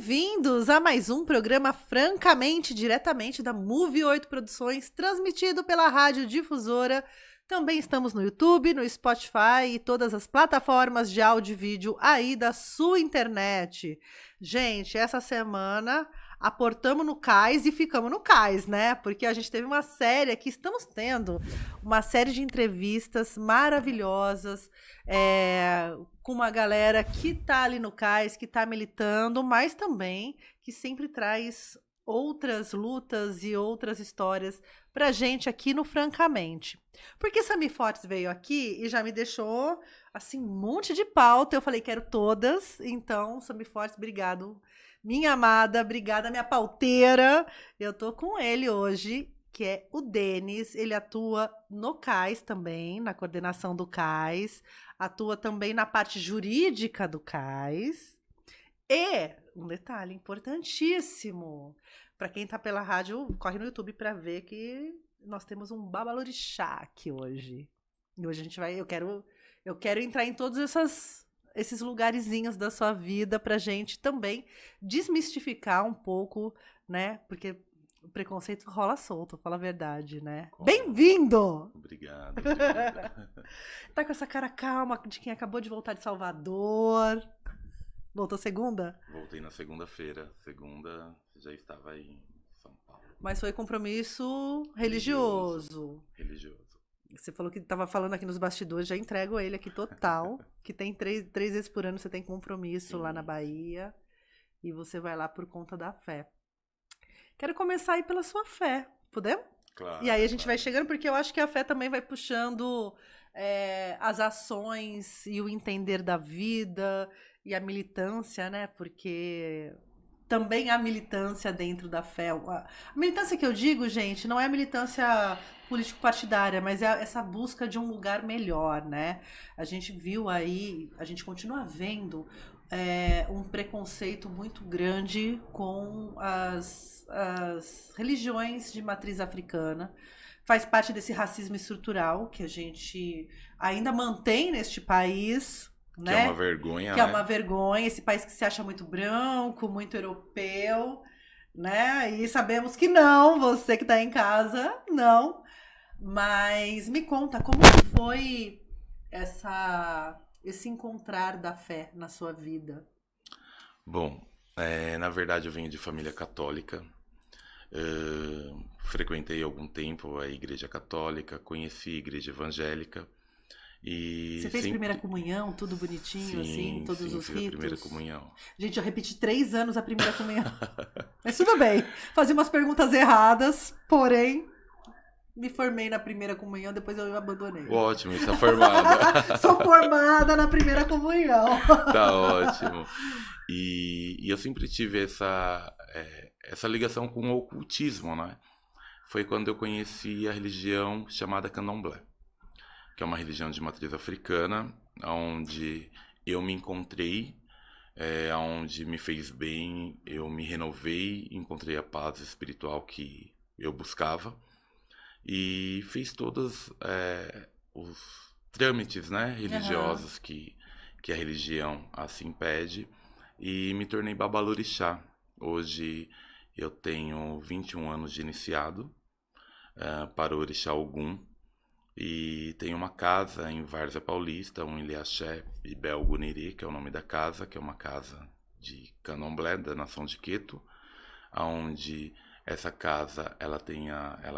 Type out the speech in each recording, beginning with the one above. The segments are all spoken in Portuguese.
Bem-vindos a mais um programa francamente diretamente da Move 8 Produções, transmitido pela Rádio Difusora. Também estamos no YouTube, no Spotify e todas as plataformas de áudio e vídeo aí da sua internet. Gente, essa semana aportamos no cais e ficamos no cais, né? Porque a gente teve uma série aqui, estamos tendo uma série de entrevistas maravilhosas, com uma galera que tá ali no cais, que tá militando, mas também que sempre traz outras lutas e outras histórias pra gente aqui no Francamente. Porque Sami Fortes veio aqui e já me deixou, assim, um monte de pauta. Eu falei, quero todas. Então, Sami Fortes, obrigado. Minha amada, obrigada, minha pauteira. Eu tô com ele hoje, que é o Denis. Ele atua no CAIS também, na coordenação do CAIS. Atua também na parte jurídica do CAIS. E um detalhe importantíssimo, para quem tá pela rádio, corre no YouTube para ver que nós temos um babalorixá aqui hoje. E hoje a gente vai, eu quero entrar em todos esses lugarzinhos da sua vida pra gente também desmistificar um pouco, né? Porque o preconceito rola solto, fala a verdade, né? Bem-vindo! Obrigado. Tá com essa cara calma de quem acabou de voltar de Salvador. Voltou segunda? Voltei na segunda-feira. Segunda já estava aí em São Paulo. Mas foi compromisso religioso. Você falou que estava falando aqui nos bastidores, já entrego ele aqui total. Que tem três vezes por ano você tem compromisso lá na Bahia. E você vai lá por conta da fé. Quero começar aí pela sua fé. Podemos? Claro. E aí a gente vai chegando, porque eu acho que a fé também vai puxando as ações e o entender da vida e a militância, né? Porque também há militância dentro da fé. A militância que eu digo, gente, não é a militância político-partidária, mas é essa busca de um lugar melhor, né? A gente viu aí, a gente continua vendo um preconceito muito grande com as religiões de matriz africana. Faz parte desse racismo estrutural que a gente ainda mantém neste país, né? Que é uma vergonha, Que é uma vergonha, esse país que se acha muito branco, muito europeu, né? E sabemos que não, você que está em casa, não. Mas me conta, como foi esse encontrar da fé na sua vida? Bom, na verdade eu venho de família católica. Frequentei algum tempo a igreja católica, conheci a igreja evangélica. E você fez primeira comunhão, tudo bonitinho, assim, todos os fiz ritos? A primeira comunhão. Gente, eu repeti 3 anos a primeira comunhão. Mas tudo bem. Fazia umas perguntas erradas, porém, me formei na primeira comunhão, depois eu abandonei. Ótimo, está formada. Sou formada na primeira comunhão. Tá ótimo. E eu sempre tive essa ligação com o ocultismo, né? Foi quando eu conheci a religião chamada Candomblé, que é uma religião de matriz africana, onde eu me encontrei, onde me fez bem, eu me renovei, encontrei a paz espiritual que eu buscava e fiz todos os trâmites, né, religiosos que a religião assim pede e me tornei babalorixá. Hoje eu tenho 21 anos de iniciado para o orixá Ogum. E tem uma casa em Várzea Paulista, um Ilhaxé e Belguniri, que é o nome da casa, que é uma casa de candomblé da nação de Queto, onde essa casa ela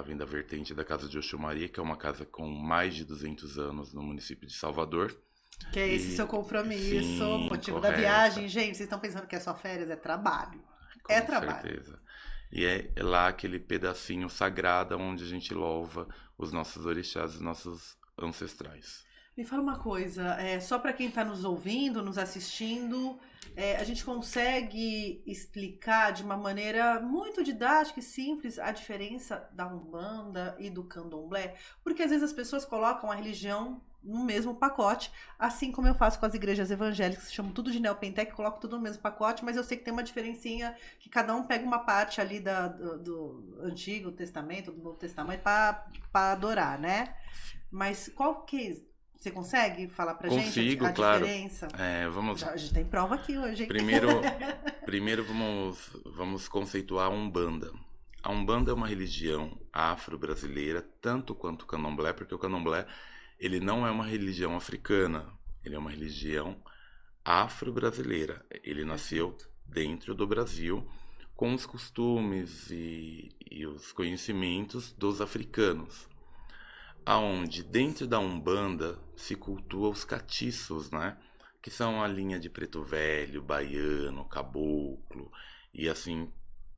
vem da vertente da casa de Oxumaria, que é uma casa com mais de 200 anos no município de Salvador. Que é esse seu compromisso, sim, motivo correto. Da viagem. Gente, vocês estão pensando que é só férias? É trabalho. Com trabalho. Certeza. E é lá aquele pedacinho sagrado onde a gente louva os nossos orixás, os nossos ancestrais. Me fala uma coisa, só para quem está nos ouvindo, nos assistindo, a gente consegue explicar de uma maneira muito didática e simples a diferença da Umbanda e do Candomblé? Porque às vezes as pessoas colocam a religião no mesmo pacote, assim como eu faço com as igrejas evangélicas, chamam tudo de neopentec, coloco tudo no mesmo pacote, mas eu sei que tem uma diferencinha, que cada um pega uma parte ali do Antigo Testamento, do Novo Testamento, para adorar, né? Mas qual que Você consegue falar pra Consigo, gente a claro. diferença? Vamos... A gente tem prova aqui hoje, hein? Primeiro vamos conceituar a Umbanda. A Umbanda é uma religião afro-brasileira, tanto quanto o Candomblé, porque o Candomblé ele não é uma religião africana, ele é uma religião afro-brasileira. Ele nasceu dentro do Brasil com os costumes e os conhecimentos dos africanos, aonde dentro da Umbanda se cultua os catiços, né? Que são a linha de preto velho, baiano, caboclo e assim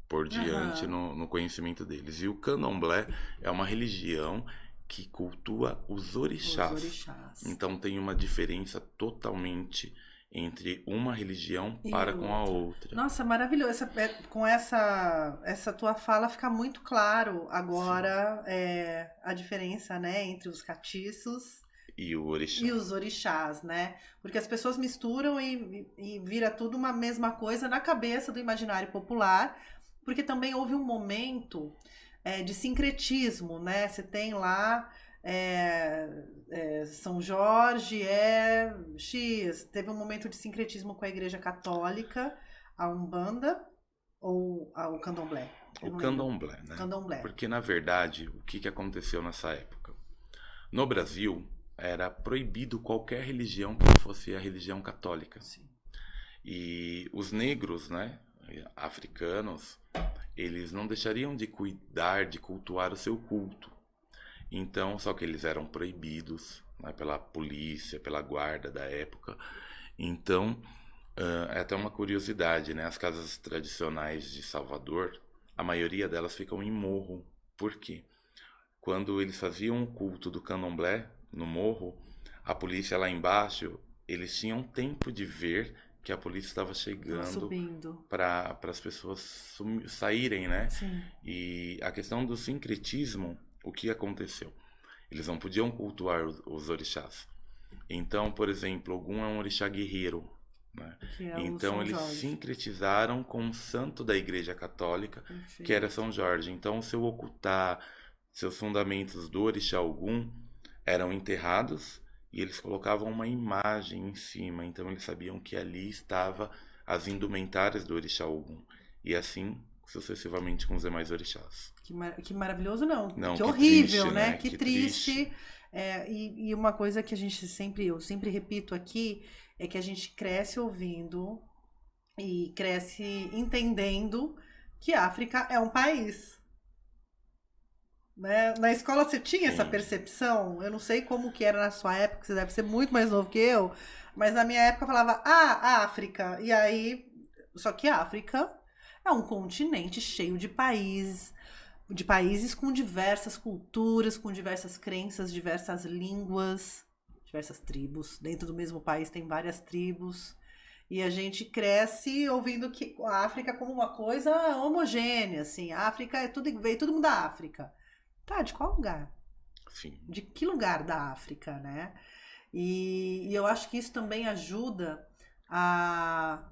por diante no conhecimento deles. E o Candomblé é uma religião que cultua os orixás. Então tem uma diferença totalmente entre uma religião para com a outra. Nossa, maravilhoso. Com essa tua fala fica muito claro agora a diferença, né, entre os catiços e os orixás, né? Porque as pessoas misturam e vira tudo uma mesma coisa na cabeça do imaginário popular, porque também houve um momento de sincretismo, né? Você tem lá São Jorge X, teve um momento de sincretismo com a Igreja Católica, a Umbanda ou o Candomblé? O Candomblé, né? Candomblé. Porque, na verdade, o que aconteceu nessa época? No Brasil, era proibido qualquer religião que não fosse a religião católica. Sim. E os negros, né, africanos, eles não deixariam de cuidar, de cultuar o seu culto. Então, só que eles eram proibidos, né, pela polícia, pela guarda da época. Então, é até uma curiosidade, né? As casas tradicionais de Salvador, a maioria delas ficam em morro. Por quê? Quando eles faziam o culto do Candomblé no morro, a polícia lá embaixo, eles tinham tempo de ver que a polícia estava chegando para as pessoas saírem, né? Sim. E a questão do sincretismo, o que aconteceu? Eles não podiam cultuar os orixás. Então, por exemplo, Ogum é um orixá guerreiro, né? Então eles sincretizaram com o santo da Igreja Católica, que era São Jorge. Então, o seu ocultar, seus fundamentos do orixá Ogum eram enterrados e eles colocavam uma imagem em cima. Então eles sabiam que ali estava as indumentárias do orixá Ogum. E assim sucessivamente com os demais orixás. Que maravilhoso, não. Que triste, horrível, né? Que triste. E uma coisa que eu sempre repito aqui, é que a gente cresce ouvindo e cresce entendendo que a África é um país. Né? Na escola você tinha essa percepção? Eu não sei como que era na sua época, você deve ser muito mais novo que eu, mas na minha época eu falava, a África. E aí, só que a África é um continente cheio de países com diversas culturas, com diversas crenças, diversas línguas, diversas tribos. Dentro do mesmo país tem várias tribos. E a gente cresce ouvindo que a África como uma coisa homogênea, assim. A África veio todo mundo da África. Tá, de qual lugar? Sim. De que lugar da África, né? E eu acho que isso também ajuda a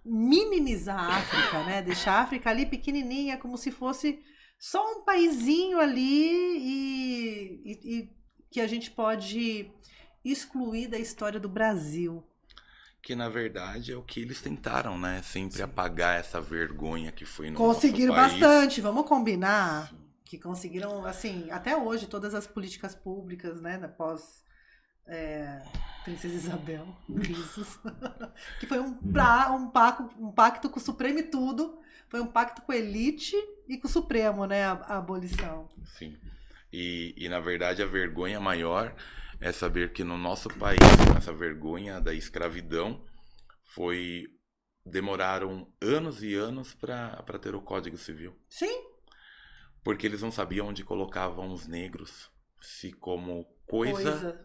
minimizar a África, né? Deixar a África ali pequenininha, como se fosse só um paizinho ali e que a gente pode excluir da história do Brasil. Que na verdade é o que eles tentaram, né? Sempre apagar essa vergonha que foi no Conseguiram nosso país. bastante, vamos combinar. Sim. Que conseguiram, assim, até hoje, todas as políticas públicas, né, após Princesa Isabel, que foi um pacto com o Supremo e tudo, foi um pacto com a elite e com o Supremo, né, a abolição. Sim, e na verdade a vergonha maior é saber que no nosso país, essa vergonha da escravidão, demoraram anos e anos para ter o Código Civil. Sim. Porque eles não sabiam onde colocavam os negros, se como coisa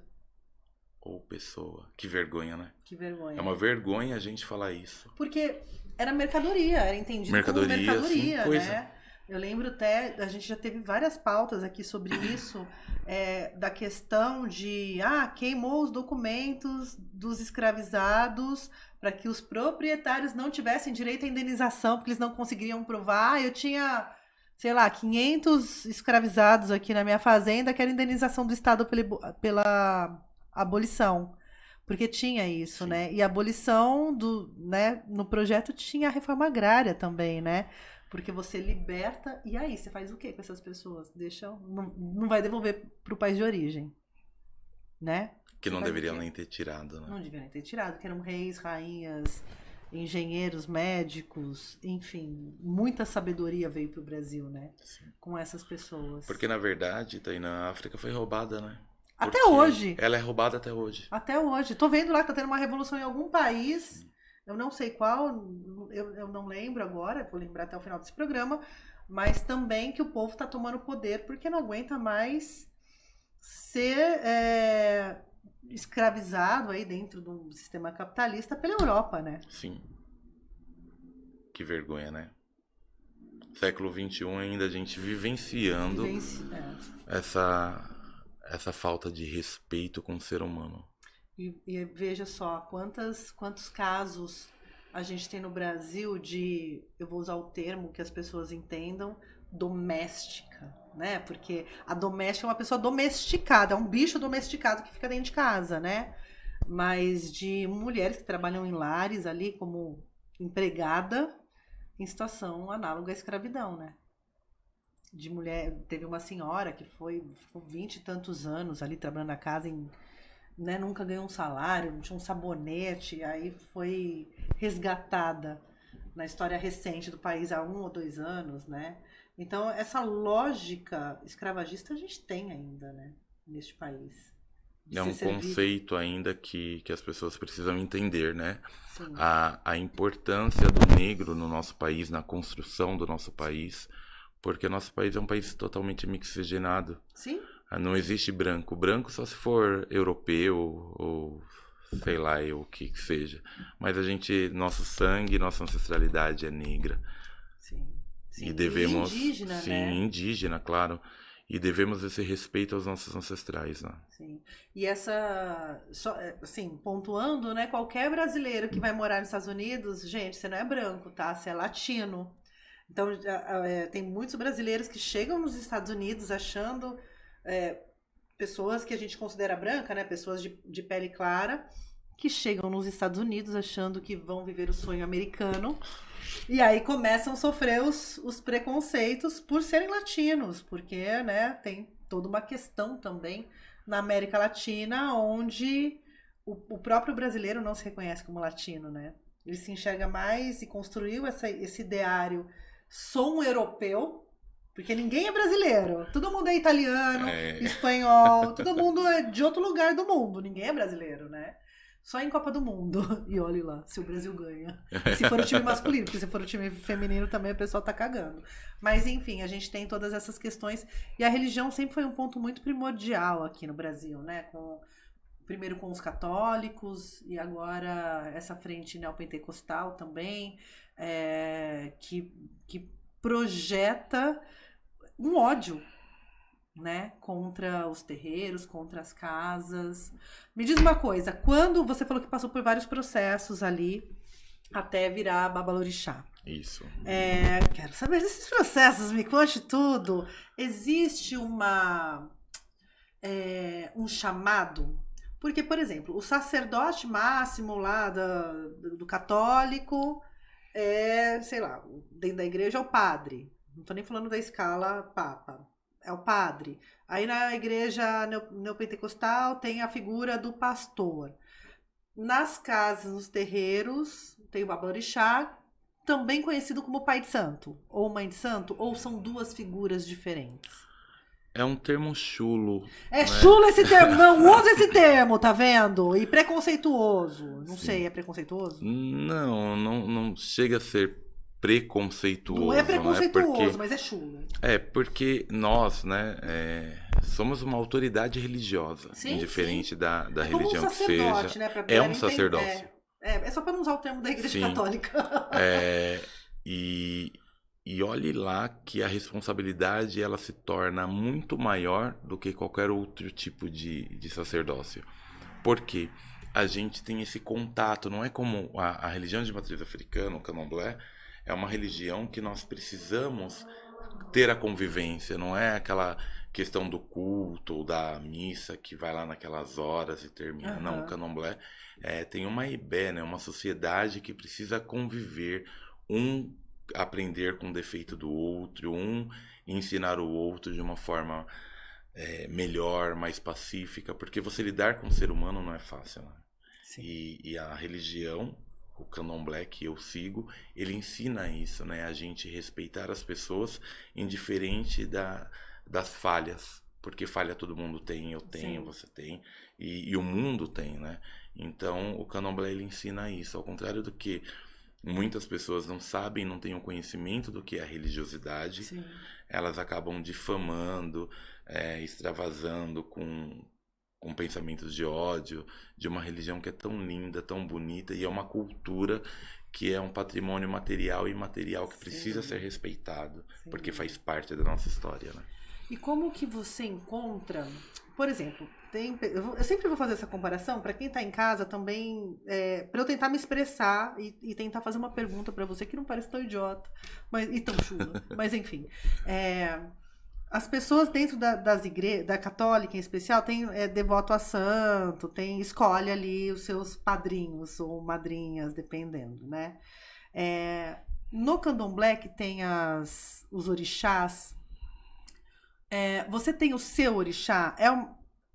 ou pessoa. Que vergonha, né? Que vergonha. É uma vergonha a gente falar isso. Porque era mercadoria, era entendido como mercadoria, sim, né? Eu lembro até, a gente já teve várias pautas aqui sobre isso, da questão de, queimou os documentos dos escravizados para que os proprietários não tivessem direito à indenização, porque eles não conseguiriam provar. Eu tinha, sei lá, 500 escravizados aqui na minha fazenda, que era indenização do Estado pela abolição. Porque tinha isso, Sim. né? E a abolição né, no projeto tinha a reforma agrária também, né? Porque você liberta, e aí você faz o quê com essas pessoas? Não vai devolver para o país de origem, né? Que Você não faz o deveriam quê? nem ter tirado, né? Não deveriam ter tirado, que eram reis, rainhas, engenheiros, médicos, enfim, muita sabedoria veio para o Brasil, né? Sim. Com essas pessoas. Porque, na verdade, Tainá, a África foi roubada, né? Até Porque hoje. ela é roubada até hoje. Até hoje. Tô vendo lá que tá tendo uma revolução em algum país. Eu não sei qual, eu não lembro agora, vou lembrar até o final desse programa. Mas também que o povo tá tomando poder porque não aguenta mais ser escravizado aí dentro do sistema capitalista pela Europa, né? Sim. Que vergonha, né? Século XXI ainda a gente vivenciando essa falta de respeito com o ser humano. E veja só, quantos casos a gente tem no Brasil de, eu vou usar o termo que as pessoas entendam, doméstica, né? Porque a doméstica é uma pessoa domesticada, é um bicho domesticado que fica dentro de casa, né? Mas de mulheres que trabalham em lares ali como empregada em situação análoga à escravidão, né? De mulher, teve uma senhora que ficou 20 e tantos anos ali trabalhando na casa, né, nunca ganhou um salário, não tinha um sabonete, aí foi resgatada na história recente do país há 1 ou 2 anos, né? Então, essa lógica escravagista a gente tem ainda, né, neste país. É um conceito ainda que as pessoas precisam entender, né? Sim. A importância do negro no nosso país, na construção do nosso país, porque nosso país é um país totalmente mixigenado. Sim. Não existe branco. Branco só se for europeu ou sei lá, o que seja. Mas nosso sangue, nossa ancestralidade é negra. Sim. Sim. E devemos... E indígena, sim, né? indígena, claro. E devemos esse respeito aos nossos ancestrais, né? Sim. E assim, pontuando, né? Qualquer brasileiro que vai morar nos Estados Unidos, gente, você não é branco, tá? Você é latino. Então, tem muitos brasileiros que chegam nos Estados Unidos achando pessoas que a gente considera branca, né? Pessoas de pele clara, que chegam nos Estados Unidos achando que vão viver o sonho americano. E aí começam a sofrer os preconceitos por serem latinos, porque, né, tem toda uma questão também na América Latina, onde o próprio brasileiro não se reconhece como latino, né? Ele se enxerga mais e construiu esse ideário, sou um europeu, porque ninguém é brasileiro, todo mundo é italiano, espanhol, todo mundo é de outro lugar do mundo, ninguém é brasileiro, né? Só em Copa do Mundo. E olhe lá, se o Brasil ganha. E se for o time masculino, porque se for o time feminino também o pessoal tá cagando. Mas enfim, a gente tem todas essas questões. E a religião sempre foi um ponto muito primordial aqui no Brasil, né? Primeiro com os católicos e agora essa frente neopentecostal também, que projeta um ódio, né, contra os terreiros, contra as casas. Me diz uma coisa, quando você falou que passou por vários processos ali até virar babalorixá. Isso. Quero saber desses processos, me conte tudo. Existe um chamado? Porque, por exemplo, o sacerdote máximo lá do católico sei lá, dentro da igreja é o padre. Não tô nem falando da escala papa. É o padre. Aí na igreja neopentecostal tem a figura do pastor. Nas casas, nos terreiros, tem o babalorixá, também conhecido como pai de santo, ou mãe de santo, ou são duas figuras diferentes? É um termo chulo. É chulo esse termo, não usa esse termo, tá vendo? E preconceituoso. Não Sim. sei, é preconceituoso? Não chega a ser preconceituoso. Não é preconceituoso, porque, mas é chulo. Porque nós, né, somos uma autoridade religiosa, sim, indiferente sim. da religião que seja. Né, é um sacerdócio. É só para não usar o termo da igreja católica. E olhe lá que a responsabilidade ela se torna muito maior do que qualquer outro tipo de sacerdócio. Porque a gente tem esse contato, não é como a religião de matriz africana, o candomblé, é uma religião que nós precisamos ter a convivência, não é aquela questão do culto ou da missa que vai lá naquelas horas e termina. Não, o candomblé tem uma ibé, né? Uma sociedade que precisa conviver, um aprender com o defeito do outro, um ensinar o outro de uma forma melhor, mais pacífica, porque você lidar com o ser humano não é fácil, né? E a religião, o candomblé que eu sigo, ele ensina isso, né? A gente respeitar as pessoas indiferente das falhas, porque falha todo mundo tem, eu tenho, sim, você tem, e o mundo tem, né? Então o candomblé ele ensina isso, ao contrário do que muitas pessoas não sabem, não têm o conhecimento do que é a religiosidade, sim, elas acabam difamando, extravasando com pensamentos de ódio de uma religião que é tão linda, tão bonita, e é uma cultura que é um patrimônio material e imaterial que precisa ser respeitado, sim, porque faz parte da nossa história, né? E como que você encontra, por exemplo, eu sempre vou fazer essa comparação para quem está em casa também, para eu tentar me expressar e tentar fazer uma pergunta para você que não parece tão idiota e tão chula, mas enfim, as pessoas dentro das igrejas, da católica em especial, tem devoto a santo, escolhe ali os seus padrinhos ou madrinhas, dependendo, né? No candomblé, que tem os orixás, você tem o seu orixá?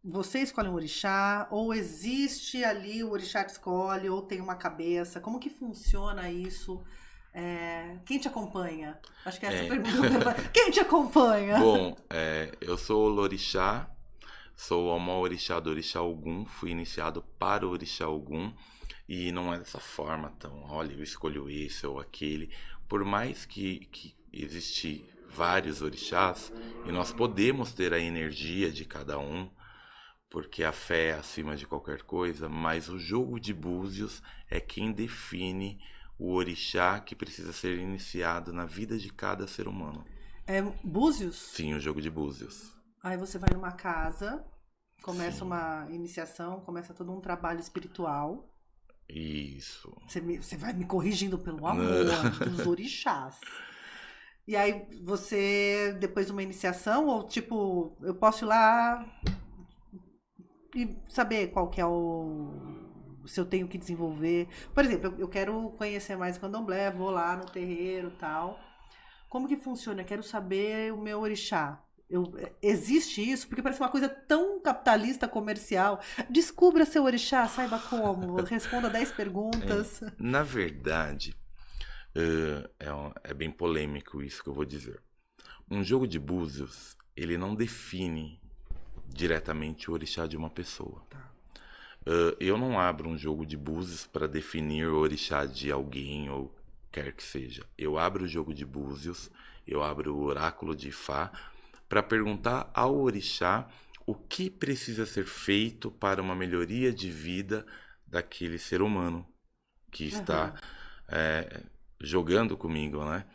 Você escolhe um orixá? Ou existe ali o orixá que escolhe? Ou tem uma cabeça? Como que funciona isso? Quem te acompanha? Acho que essa é a pergunta. Quem te acompanha? Bom, eu sou o Lorixá, sou o Omó Orixá do Orixá Ogum, fui iniciado para o Orixá Ogum, e não é dessa forma, então, olha, eu escolho esse ou aquele. Por mais que existe vários orixás, e nós podemos ter a energia de cada um, porque a fé é acima de qualquer coisa, mas o jogo de búzios é quem define o orixá que precisa ser iniciado na vida de cada ser humano. Búzios? Sim, o jogo de búzios. Aí você vai numa casa, começa, sim, uma iniciação, começa todo um trabalho espiritual. Isso. Você vai me corrigindo pelo amor dos orixás. E aí você, depois de uma iniciação, ou tipo, eu posso ir lá e saber qual que é se eu tenho que desenvolver. Por exemplo, eu quero conhecer mais o candomblé, vou lá no terreiro e tal. Como que funciona? Eu quero saber o meu orixá. Existe isso? Porque parece uma coisa tão capitalista, comercial. Descubra seu orixá, saiba como. Responda 10 perguntas. Na verdade, é bem polêmico isso que eu vou dizer. Um jogo de búzios, ele não define diretamente o orixá de uma pessoa. Tá. Eu não abro um jogo de búzios para definir o orixá de alguém ou quer que seja. Eu abro o jogo de búzios, eu abro o oráculo de Ifá para perguntar ao orixá o que precisa ser feito para uma melhoria de vida daquele ser humano que está jogando comigo, né?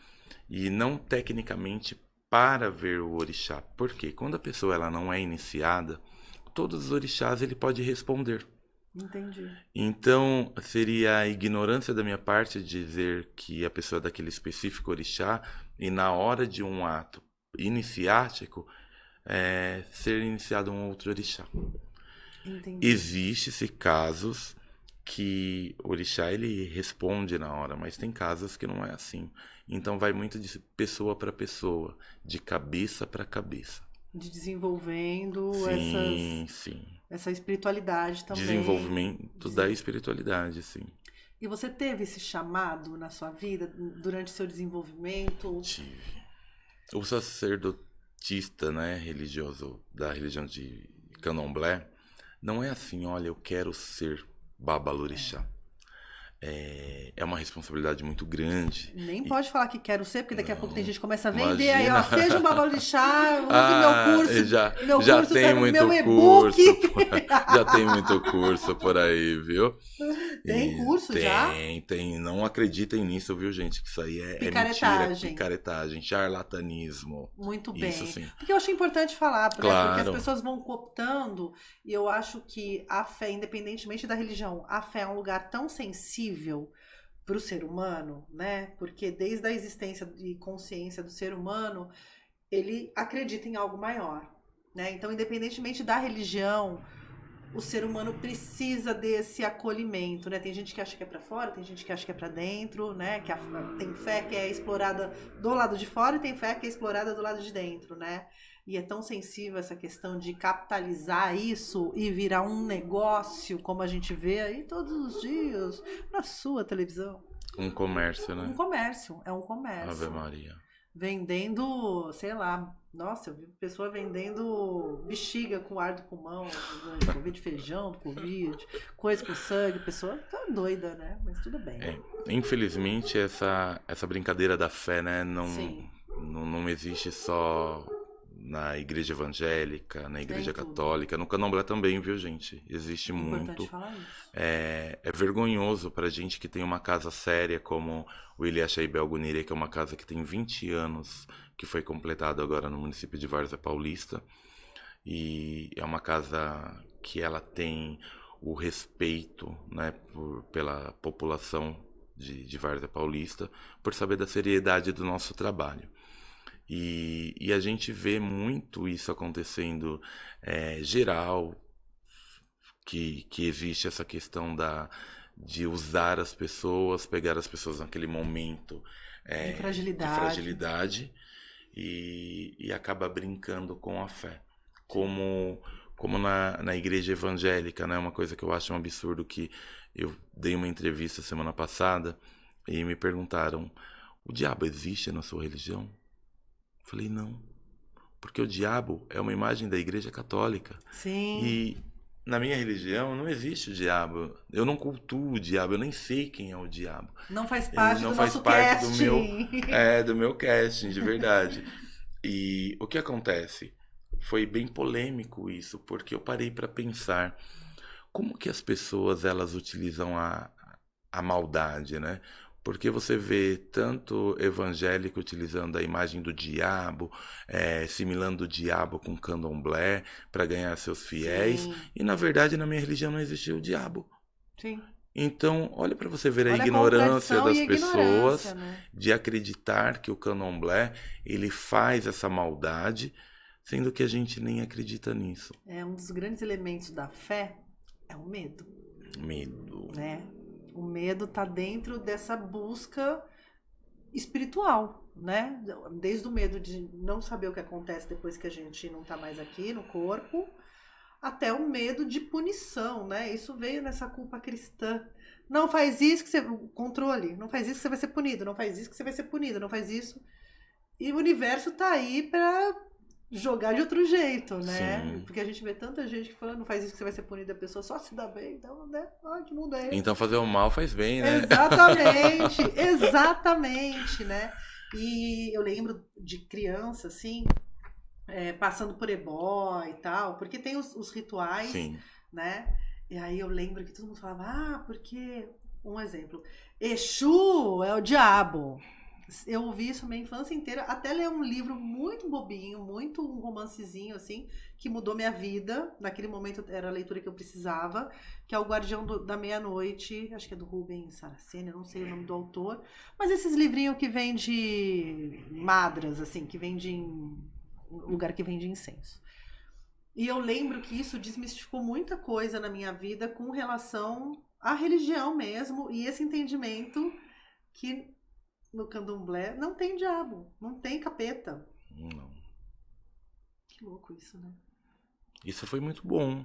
E não tecnicamente para ver o orixá. Porque quando a pessoa ela não é iniciada, todos os orixás ele pode responder. Entendi. Então, seria a ignorância da minha parte dizer que a pessoa é daquele específico orixá e na hora de um ato iniciático ser iniciado um outro orixá. Entendi. Existe-se casos que o orixá ele responde na hora, mas tem casos que não é assim. Então vai muito de pessoa para pessoa, de cabeça para cabeça. De desenvolvendo essa espiritualidade também. Desenvolvimento da espiritualidade, sim. E você teve esse chamado na sua vida, durante o seu desenvolvimento? Tive. O sacerdotista, né, religioso da religião de Candomblé, não é assim, olha, eu quero ser Babalorixá. É uma responsabilidade muito grande. Nem pode falar que quero ser, porque daqui a pouco tem gente que começa a vender, aí, ó, seja um Babalorixá, use meu curso. Já tem muito curso. Já tem muito curso por aí, viu? Tem curso já? Tem. Não acreditem nisso, viu, gente? Que isso aí é mentira, picaretagem, charlatanismo. Muito bem. Isso, sim. Porque eu acho importante falar, claro. Porque as pessoas vão cooptando, e eu acho que a fé, independentemente da religião, a fé é um lugar tão sensível para o ser humano, né? Porque desde a existência e consciência do ser humano, ele acredita em algo maior. né? Então, independentemente da religião, o ser humano precisa desse acolhimento, né? Tem gente que acha que é para fora, tem gente que acha que é para dentro, né? Tem fé que é explorada do lado de fora e tem fé que é explorada do lado de dentro, né? E é tão sensível essa questão de capitalizar isso e virar um negócio, como a gente vê aí todos os dias na sua televisão. Um comércio, né? Um comércio, é um Ave comércio. Maria. Vendendo, sei lá, nossa, eu vi pessoa vendendo bexiga com ar do pulmão, do Covid, feijão, do Covid, coisa com sangue, pessoa tá doida, né? Mas tudo bem. Infelizmente, essa brincadeira da fé, né, Sim. não existe só na igreja evangélica, na igreja Tem tudo. católica, no candomblé também, viu, gente? Existe É importante muito. falar isso. É vergonhoso pra gente que tem uma casa séria como o Ilha Belgunire, que é uma casa que tem 20 anos, que foi completado agora no município de Várzea Paulista. E é uma casa que ela tem o respeito, né, pela população de Várzea Paulista, por saber da seriedade do nosso trabalho. E a gente vê muito isso acontecendo geral, que existe essa questão de usar as pessoas, pegar as pessoas naquele momento De de fragilidade. fragilidade e acaba brincando com a fé. Como na igreja evangélica, né? Uma coisa que eu acho um absurdo, que eu dei uma entrevista semana passada e me perguntaram: o diabo existe na sua religião? Eu falei, não. Porque o diabo é uma imagem da igreja católica. Sim. E na minha religião não existe o diabo. Eu não cultuo o diabo, eu nem sei quem é o diabo. Não faz parte Ele não do faz nosso parte casting. do meu casting, de verdade. E o que acontece? Foi bem polêmico isso, porque eu parei para pensar como que as pessoas elas utilizam a maldade, né? Porque você vê tanto evangélico utilizando a imagem do diabo, similando o diabo com candomblé para ganhar seus fiéis. Sim. E na verdade na minha religião não existia o diabo. Sim. Então, olha para você ver a Olha a ignorância contradição das e a pessoas ignorância, né? de acreditar que o candomblé ele faz essa maldade, sendo que a gente nem acredita nisso. É um dos grandes elementos da fé é o medo, Medo. né? O medo tá dentro dessa busca espiritual, né? Desde o medo de não saber o que acontece depois que a gente não tá mais aqui no corpo, até o medo de punição, né? Isso veio nessa culpa cristã. Não faz isso que você... Controle. Não faz isso que você vai ser punido. Não faz isso que você vai ser punido. Não faz isso. E o universo tá aí pra jogar de outro jeito, né? Sim. Porque a gente vê tanta gente que fala, não faz isso que você vai ser punido, a pessoa só se dá bem. Então, né? Ai, que mundo é esse? Então fazer o mal faz bem, né? Exatamente, exatamente, né? E eu lembro de criança, assim, passando por ebó e tal, porque tem os rituais, Sim. né? E aí eu lembro que todo mundo falava, porque... Um exemplo, Exu é o diabo. Eu ouvi isso minha infância inteira, até ler um livro muito bobinho, muito um romancezinho, assim, que mudou minha vida. Naquele momento era a leitura que eu precisava, que é O Guardião da Meia-Noite, acho que é do Rubens Saraceni, eu não sei o nome do autor. Mas esses livrinhos que vêm de madras, assim, que vêm de lugar que vende incenso. E eu lembro que isso desmistificou muita coisa na minha vida com relação à religião mesmo, e esse entendimento que no candomblé não tem diabo, não tem capeta. Não. Que louco isso, né? Isso foi muito bom.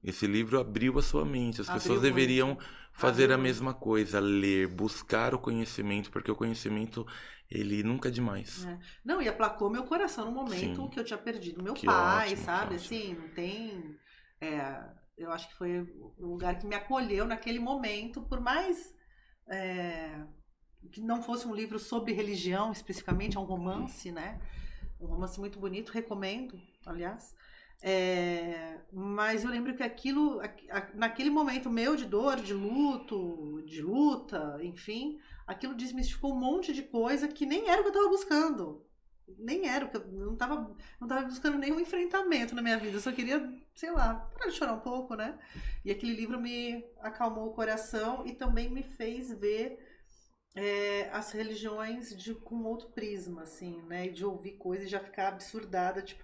Esse livro abriu a sua mente. As Abriu pessoas muito. deveriam fazer Abriu a muito. mesma coisa, ler, buscar o conhecimento, porque o conhecimento, ele nunca é demais. Não, e aplacou meu coração no momento Sim. que eu tinha perdido meu Que pai, ótimo, sabe? que ótimo. Assim, não tem... eu acho que foi o lugar que me acolheu naquele momento, por mais que não fosse um livro sobre religião especificamente, é um romance, né? Um romance muito bonito, recomendo, aliás. Mas eu lembro que aquilo, naquele momento meu de dor, de luto, de luta, enfim, aquilo desmistificou um monte de coisa que nem era o que eu estava buscando. Nem era, porque eu não tava buscando nenhum enfrentamento na minha vida. Eu só queria, sei lá, parar de chorar um pouco, né? E aquele livro me acalmou o coração e também me fez ver as religiões com outro prisma, assim, né? E de ouvir coisas e já ficar absurdada, tipo,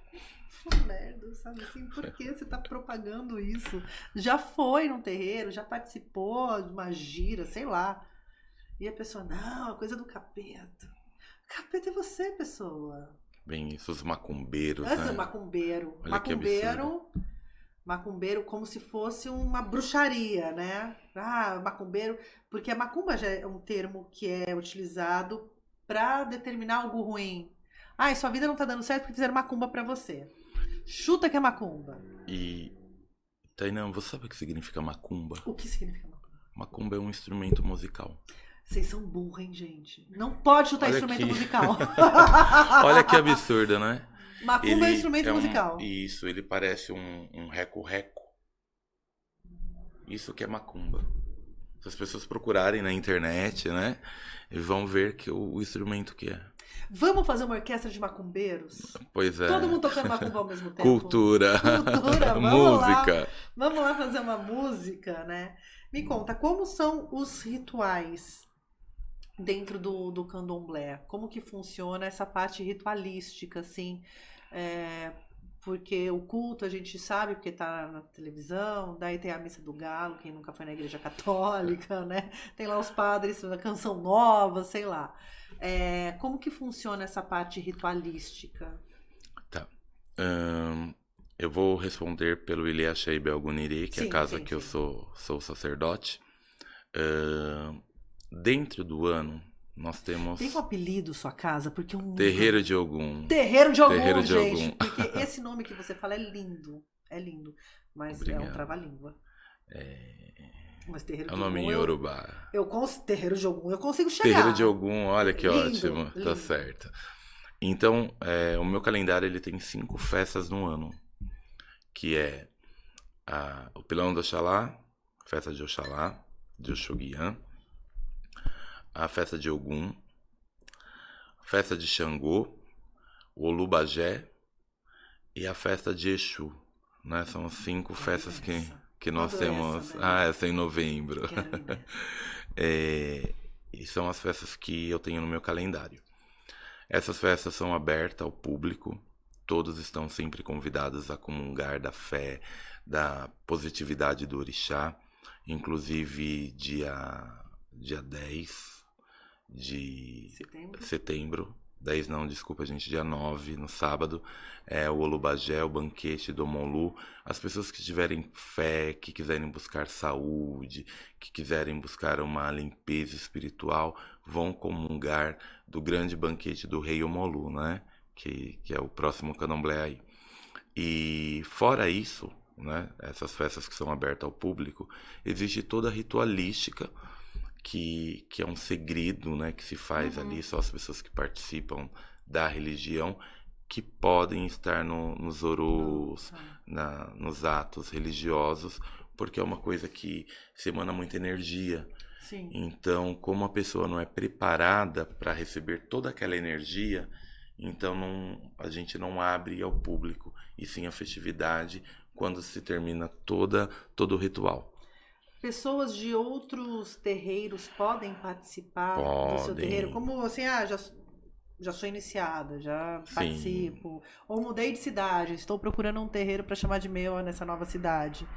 merda, sabe assim? Por que você tá propagando isso? Já foi num terreiro, já participou de uma gira, sei lá. E a pessoa, não, é coisa do capeta. Capeta é você, pessoa. Bem, isso, os macumbeiros, Esse né? macumbeiro. Olha que absurdo. Macumbeiro como se fosse uma bruxaria, né? Ah, macumbeiro, porque a macumba já é um termo que é utilizado para determinar algo ruim. Ah, sua vida não tá dando certo porque fizeram macumba pra você. Chuta que é macumba. E, Tainã, você sabe o que significa macumba? O que significa macumba? Macumba é um instrumento musical. Vocês são burros, hein, gente? Não pode chutar Olha instrumento que- musical. Olha que absurdo, né? Macumba é um instrumento um- musical. Isso, ele parece um reco-reco. Isso que é macumba. Se as pessoas procurarem na internet, né? Vão ver que o instrumento que é. Vamos fazer uma orquestra de macumbeiros? Pois é. Todo mundo tocando macumba ao mesmo tempo? Cultura. Cultura, vamos Música. lá. Vamos lá fazer uma música, né? Me conta, como são os rituais dentro do candomblé? Como que funciona essa parte ritualística, assim? Porque o culto a gente sabe, porque tá na televisão, daí tem a missa do galo, quem nunca foi na igreja católica, né? Tem lá os padres, a canção nova, sei lá. Como que funciona essa parte ritualística? Tá. Eu vou responder pelo Ilha Sheibe Alguniri, que é a Sim, casa sim, que eu sim. sou sacerdote. Dentro do ano, nós temos Tem um apelido sua casa? Porque Terreiro de Ogum. Terreiro de Ogum, Terreiro de gente. Ogum. Porque esse nome que você fala é lindo. É lindo. Mas é Obrigado. um trava-língua. Mas Terreiro É o de nome Ogum. em Yorubá. Terreiro de Ogum eu consigo chegar. Terreiro de Ogum, olha que Lindo, ótimo. Tá lindo. certo. Então, o meu calendário ele tem 5 festas no ano. Que é o Pilão do Oxalá, festa de Oxalá, de Oxoguian, a festa de Ogum, festa de Xangô, o Olubagé e a festa de Exu, né? São as 5 festas que nós Quando temos. essa, né? Essa é em novembro. Quero ir, né? E são as festas que eu tenho no meu calendário. Essas festas são abertas ao público. Todos estão sempre convidados a comungar da fé, da positividade do orixá. Inclusive dia 10 de setembro. 10 não, desculpa, gente. Dia 9, no sábado, é o Olubagé, o banquete do Omolu. As pessoas que tiverem fé, que quiserem buscar saúde, que quiserem buscar uma limpeza espiritual, vão comungar do grande banquete do rei Omolu, né? Que é o próximo candomblé aí. E fora isso, né? Essas festas que são abertas ao público, existe toda a ritualística, que é um segredo, né, que se faz ali, só as pessoas que participam da religião que podem estar nos orus, nos atos religiosos, porque é uma coisa que se emana muita energia. Sim. Então, como a pessoa não é preparada para receber toda aquela energia, então a gente não abre ao público, e sim a festividade quando se termina todo o ritual. Pessoas de outros terreiros podem participar do seu Podem. terreiro? Como assim, já sou iniciada, já participo. Ou mudei de cidade, estou procurando um terreiro para chamar de meu nessa nova cidade.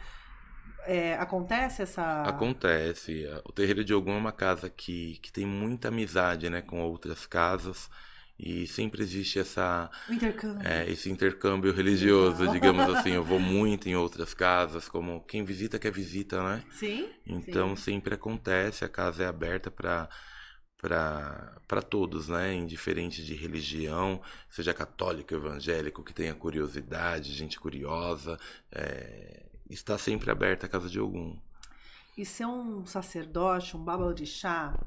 Acontece essa... Acontece. O Terreiro de Ogum é uma casa que tem muita amizade, né, com outras casas. E sempre existe esse intercâmbio religioso, digamos assim. Eu vou muito em outras casas, como quem visita quer visita, né? Sim. Então sim. sempre acontece, a casa é aberta para todos, né? Indiferente de religião, seja católico, evangélico, que tenha curiosidade, gente curiosa. Está sempre aberta a casa de Ogum. E ser um sacerdote, um babalorixá,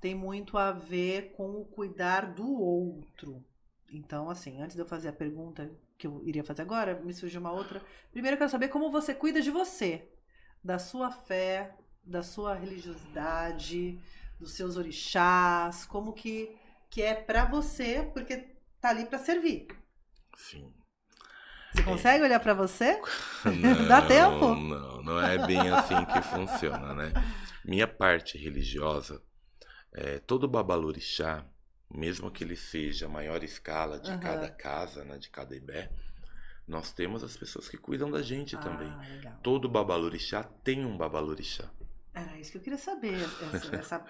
tem muito a ver com o cuidar do outro. Então, assim, antes de eu fazer a pergunta que eu iria fazer agora, me surgiu uma outra. Primeiro eu quero saber como você cuida de você, da sua fé, da sua religiosidade, dos seus orixás, como que é pra você, porque tá ali pra servir. Sim. Você consegue olhar pra você? Não, Dá tempo? Não é bem assim que funciona, né? Minha parte religiosa, todo babalorixá, mesmo que ele seja a maior escala de cada casa, né, de cada ibé, nós temos as pessoas que cuidam da gente também. Legal. Todo babalorixá tem um babalorixá. Era isso que eu queria saber,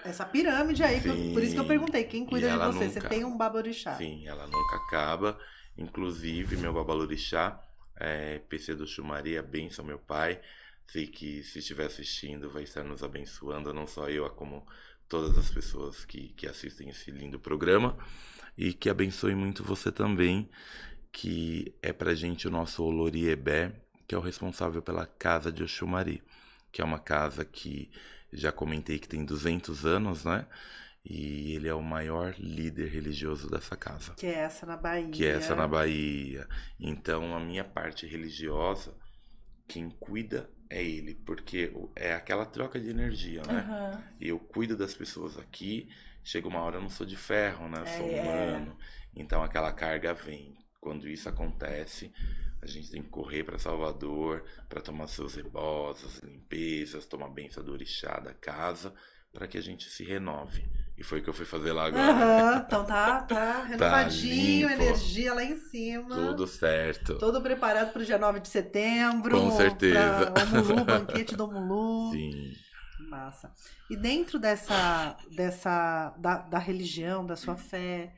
essa pirâmide aí, por isso que eu perguntei, quem cuida de você? Você tem um babalorixá? Sim, ela nunca acaba. Inclusive, meu babalorixá é PC do Xumaria, benção meu pai. Sei que se estiver assistindo vai estar nos abençoando, não só eu, como todas as pessoas que assistem esse lindo programa. E que abençoe muito você também, que é pra gente o nosso Oloriebé, que é o responsável pela casa de Oxumari, que é uma casa que já comentei que tem 200 anos, né? E ele é o maior líder religioso dessa casa. Que é essa na Bahia. Que é essa na Bahia. Então, a minha parte religiosa, quem cuida é ele, porque é aquela troca de energia, né? Uhum. Eu cuido das pessoas aqui, chega uma hora eu não sou de ferro, né? Eu sou humano. Então, aquela carga vem. Quando isso acontece, a gente tem que correr para Salvador, para tomar seus ebós, as limpezas, tomar a benção do orixá da casa, para que a gente se renove. E foi o que eu fui fazer lá agora. Então tá renovadinho, limpo, energia lá em cima. Tudo certo. Todo preparado para o dia 9 de setembro. Com certeza. Para o Omulu, banquete do Omulu. Sim. Massa. E dentro da religião, da sua fé,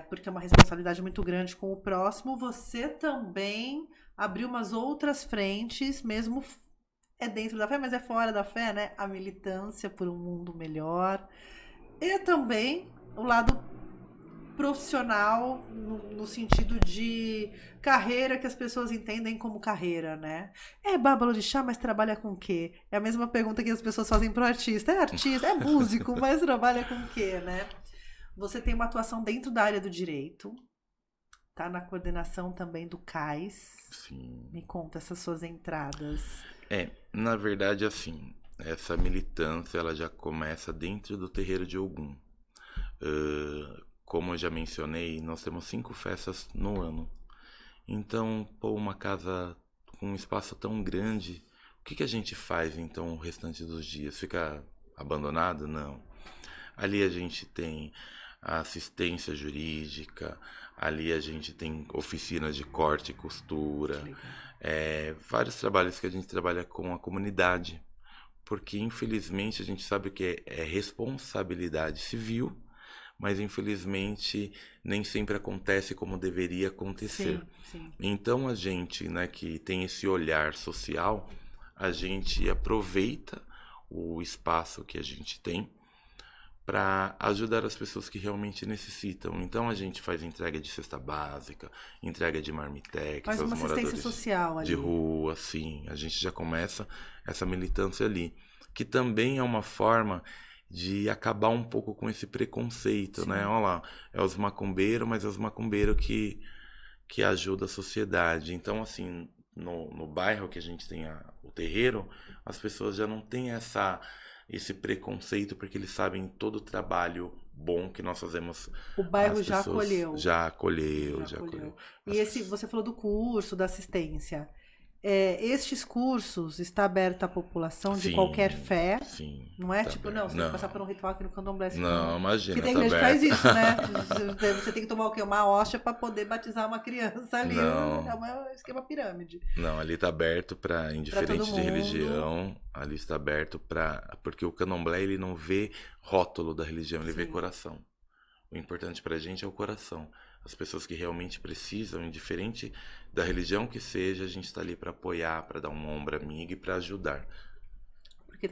porque é uma responsabilidade muito grande com o próximo, você também abriu umas outras frentes, mesmo dentro da fé, mas é fora da fé, né? A militância por um mundo melhor. E também o lado profissional, no sentido de carreira, que as pessoas entendem como carreira, né? É babalorixá, mas trabalha com o quê? É a mesma pergunta que as pessoas fazem pro artista. É artista, é músico, mas trabalha com o quê, né? Você tem uma atuação dentro da área do direito, tá na coordenação também do CAIS. Sim. Me conta essas suas entradas. Na verdade, assim, essa militância ela já começa dentro do terreiro de Ogum. Como eu já mencionei, nós temos 5 festas no ano. Então, uma casa com um espaço tão grande, o que a gente faz então o restante dos dias? Fica abandonado? Não. Ali a gente tem a assistência jurídica, ali a gente tem oficinas de corte e costura, vários trabalhos que a gente trabalha com a comunidade, porque infelizmente a gente sabe que é responsabilidade civil, mas infelizmente nem sempre acontece como deveria acontecer. Sim. Então a gente, né, que tem esse olhar social, a gente aproveita o espaço que a gente tem para ajudar as pessoas que realmente necessitam. Então a gente faz entrega de cesta básica, entrega de marmitex, faz uma assistência social ali. De rua, sim. A gente já começa essa militância ali, que também é uma forma de acabar um pouco com esse preconceito, sim, né? Olha lá, é os macumbeiros, mas é os macumbeiros que ajudam a sociedade. Então, assim, no bairro que a gente tem o terreiro, as pessoas já não têm esse preconceito, porque eles sabem todo o trabalho bom que nós fazemos. O bairro já acolheu. Já acolheu. E você falou do curso, da assistência. Estes cursos está aberto à população de qualquer fé? Sim. Não é tipo, você tem que passar por um ritual aqui no candomblé. Não, imagina. Que tem igreja que faz isso, né? Você tem que tomar o quê? Uma hóstia para poder batizar uma criança ali. Não. É um esquema pirâmide. Não, ali está aberto para indiferente de religião. Ali está aberto porque o candomblé ele não vê rótulo da religião, ele vê coração. O importante para a gente é o coração. As pessoas que realmente precisam, indiferente da religião que seja, a gente está ali para apoiar, para dar um ombro amigo e para ajudar. Porque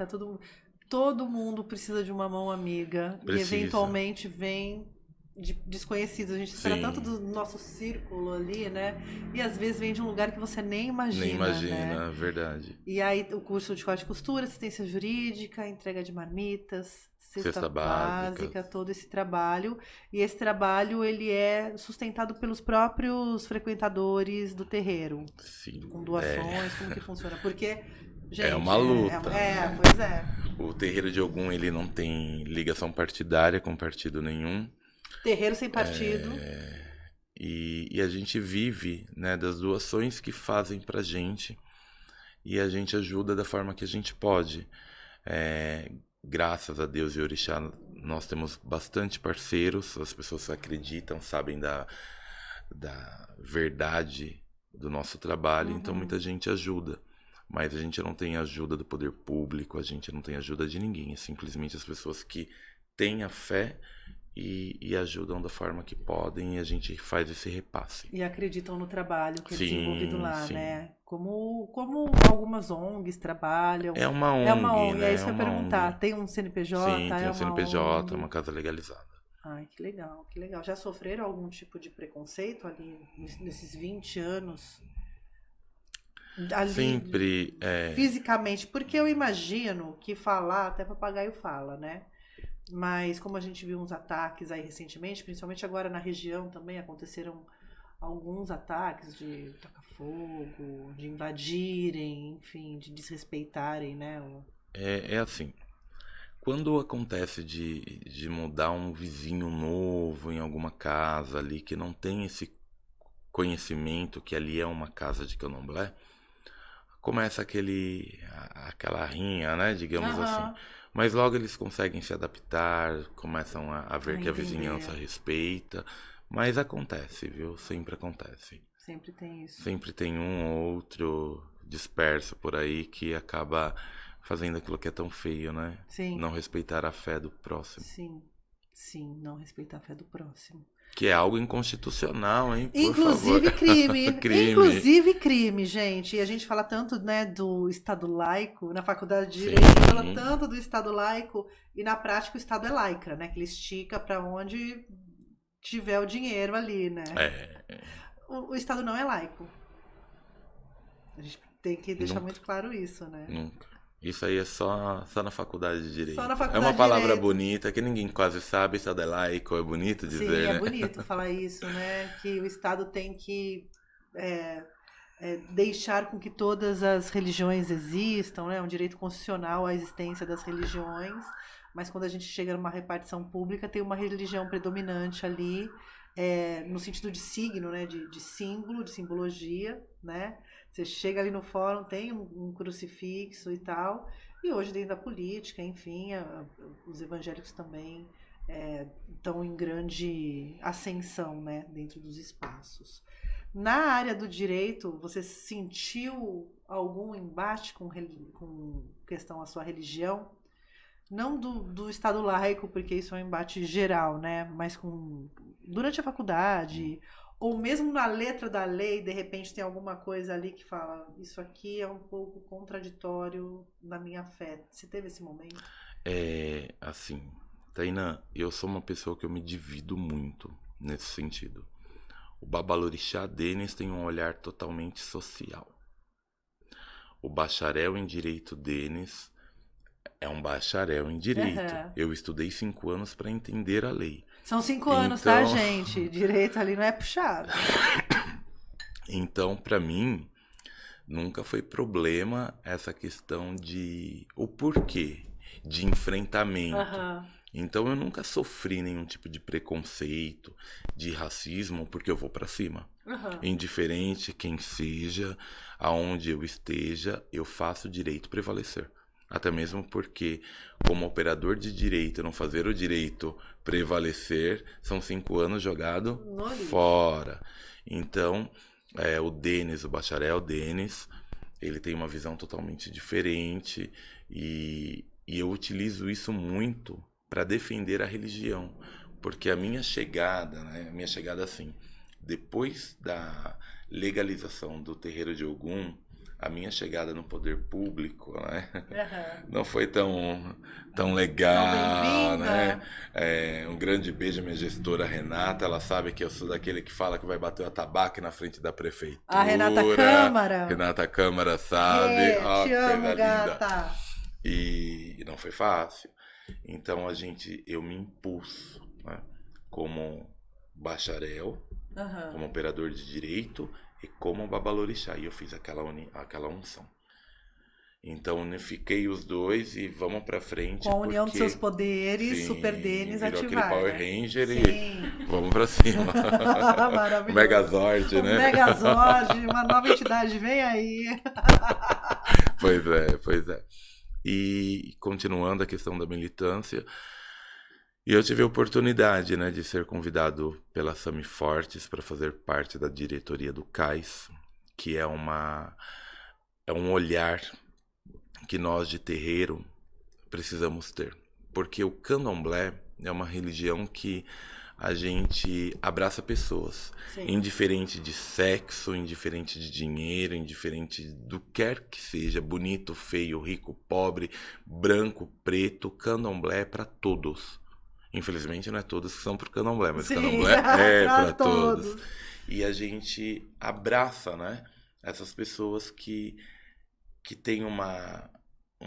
todo mundo precisa de uma mão amiga. Precisa. E eventualmente vem de desconhecidos. A gente espera tanto do nosso círculo ali, né? E às vezes vem de um lugar que você nem imagina. Nem imagina, né? Verdade. E aí o curso de corte e costura, assistência jurídica, entrega de marmitas, cesta básica, todo esse trabalho. E esse trabalho ele é sustentado pelos próprios frequentadores do terreiro. Sim. Com doações, como que funciona? Porque, gente, é uma luta. Pois é. O terreiro de Ogum, ele não tem ligação partidária com partido nenhum. Terreiro sem partido. E a gente vive, né, das doações que fazem pra gente. E a gente ajuda da forma que a gente pode. Graças a Deus e Orixá, nós temos bastante parceiros. As pessoas acreditam, sabem da verdade do nosso trabalho, então muita gente ajuda. Mas a gente não tem ajuda do poder público, a gente não tem ajuda de ninguém. É simplesmente as pessoas que têm a fé e ajudam da forma que podem, e a gente faz esse repasse. E acreditam no trabalho que é Sim, desenvolvido lá, sim. né? Como algumas ONGs trabalham. É uma ONG, É uma ONG, né? é isso que eu ia uma perguntar. ONG. Tem um CNPJ? Sim, tem é um CNPJ, ONG? uma casa legalizada. Ai, que legal, que legal. Já sofreram algum tipo de preconceito ali nesses 20 anos? Ali, Sempre. fisicamente, porque eu imagino que falar, até papagaio fala, né? Mas como a gente viu uns ataques aí recentemente, principalmente agora na região também aconteceram alguns ataques de tacar fogo, de invadirem, enfim, de desrespeitarem, né? É assim. Quando acontece de mudar um vizinho novo em alguma casa ali que não tem esse conhecimento que ali é uma casa de candomblé, começa aquela rinha, né, digamos assim. Mas logo eles conseguem se adaptar, começam a ver que a vizinhança respeita. Mas acontece, viu? Sempre acontece. Sempre tem isso. Sempre tem um ou outro disperso por aí que acaba fazendo aquilo que é tão feio, né? Sim. Não respeitar a fé do próximo. Sim, não respeitar a fé do próximo. Que é algo inconstitucional, hein? Por Inclusive favor. crime. Crime. Inclusive crime, gente. E a gente fala tanto, né, do Estado laico, na faculdade de Direito, Sim. fala tanto do Estado laico, e na prática o Estado é laica, né? Que ele estica para onde tiver o dinheiro ali, né? O Estado não é laico. A gente tem que deixar muito claro isso, né? Nunca. Isso aí é só na faculdade de Direito. Só na faculdade é uma palavra de Direito. bonita que ninguém quase sabe, Estado é laico, é bonito dizer, Sim, né? é bonito falar isso, né? Que o Estado tem que deixar com que todas as religiões existam, né? É um direito constitucional à existência das religiões, mas quando a gente chega numa repartição pública, tem uma religião predominante ali, no sentido de signo, né? De símbolo, de simbologia, né? Você chega ali no fórum, tem um crucifixo e tal, e hoje dentro da política, enfim, os evangélicos também estão em grande ascensão, né, dentro dos espaços. Na área do direito, você sentiu algum embate com questão à sua religião? Não do Estado laico, porque isso é um embate geral, né, mas durante a faculdade, ou mesmo na letra da lei, de repente tem alguma coisa ali que fala, isso aqui é um pouco contraditório na minha fé. Você teve esse momento? Assim, Tainã, eu sou uma pessoa que eu me divido muito nesse sentido. O Babalorixá Denis tem um olhar totalmente social. O bacharel em Direito Denis é um bacharel em Direito. Eu estudei 5 anos para entender a lei. São 5 anos, tá, gente? Direito ali não é puxado. Então, para mim, nunca foi problema essa questão o porquê de enfrentamento. Então, eu nunca sofri nenhum tipo de preconceito, de racismo, porque eu vou para cima. Indiferente quem seja, aonde eu esteja, eu faço o direito prevalecer. Até mesmo porque, como operador de direito, não fazer o direito prevalecer, são 5 anos jogado fora. Então, o bacharel Denis, ele tem uma visão totalmente diferente e eu utilizo isso muito para defender a religião. Porque a minha chegada, assim, depois da legalização do terreiro de Ogum, a minha chegada no poder público, né? Não foi tão legal, né? Um grande beijo à minha gestora Renata. Ela sabe que eu sou daquele que fala que vai bater o atabaque na frente da prefeitura. A Renata Câmara. Renata Câmara sabe. Te amo, gata. E não foi fácil. Então eu me impus, né? Como bacharel, como operador de direito e como babalorixá, e eu fiz aquela unção. Então unifiquei os dois e vamos pra frente. Com a união dos seus poderes, Super Denis ativar. Aquele Power Ranger e vamos pra cima. Maravilhoso. Megazord, né? Megazord, uma nova entidade, vem aí. Pois é. E continuando a questão da militância, e eu tive a oportunidade, né, de ser convidado pela Sami Fortes para fazer parte da diretoria do CAIS, que é um olhar que nós de terreiro precisamos ter. Porque o candomblé é uma religião que a gente abraça pessoas, Sim. indiferente de sexo, indiferente de dinheiro, indiferente do que quer que seja, bonito, feio, rico, pobre, branco, preto, candomblé é para todos. Infelizmente não é todos que são pro candomblé, mas Sim, candomblé é pra para todos. E a gente abraça, né, essas pessoas que têm uma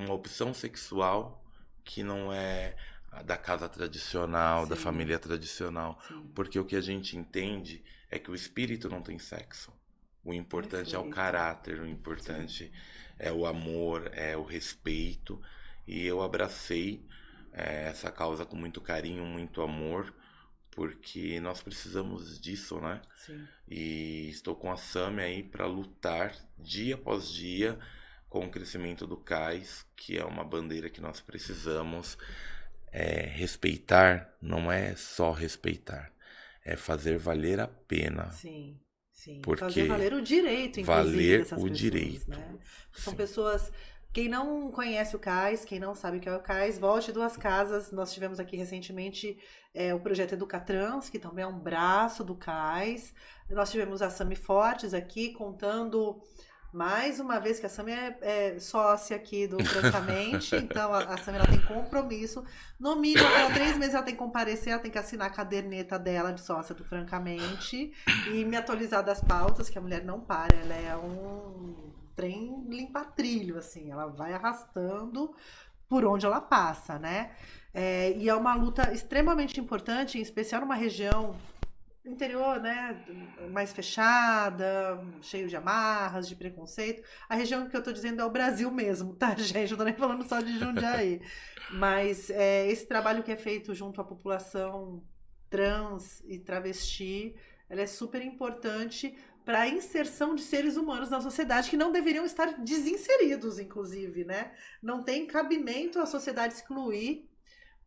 opção sexual que não é da casa tradicional, da Sim. família tradicional. Sim. Porque o que a gente entende é que o espírito não tem sexo. O importante é o Perfeito. caráter, o importante é o amor, é o respeito. E eu abracei essa causa com muito carinho, muito amor, porque nós precisamos disso, né? Sim. E estou com a Sami aí para lutar dia após dia com o crescimento do cais, que é uma bandeira que nós precisamos. Respeitar não é só respeitar, é fazer valer a pena. Sim, sim. Porque fazer valer o direito, inclusive, valer dessas o pessoas, direito. né? São Sim. pessoas... Quem não conhece o CAIS, quem não sabe o que é o CAIS, volte duas casas. Nós tivemos aqui recentemente o projeto Educatrans, que também é um braço do CAIS. Nós tivemos a Sami Fortes aqui, contando mais uma vez que a Sami é sócia aqui do Francamente. Então, a Sami ela tem compromisso. No mínimo, a cada 3 meses ela tem que comparecer, ela tem que assinar a caderneta dela de sócia do Francamente e me atualizar das pautas, que a mulher não para. Ela é um trem limpa-trilho, assim, ela vai arrastando por onde ela passa, né? E é uma luta extremamente importante, em especial numa região interior, né, mais fechada, cheio de amarras, de preconceito. A região que eu tô dizendo é o Brasil mesmo, tá, gente? Eu tô nem falando só de Jundiaí. Mas esse trabalho que é feito junto à população trans e travesti, ela é super importante para a inserção de seres humanos na sociedade que não deveriam estar desinseridos, inclusive, né? Não tem cabimento a sociedade excluir,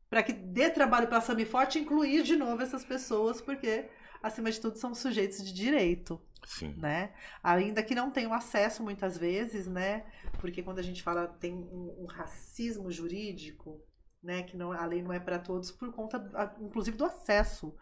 para que dê trabalho para a Sami Forte incluir de novo essas pessoas, porque, acima de tudo, são sujeitos de direito. Sim. Né? Ainda que não tenham acesso muitas vezes, né? Porque quando a gente fala tem um racismo jurídico, né? Que não, a lei não é para todos por conta, inclusive, do acesso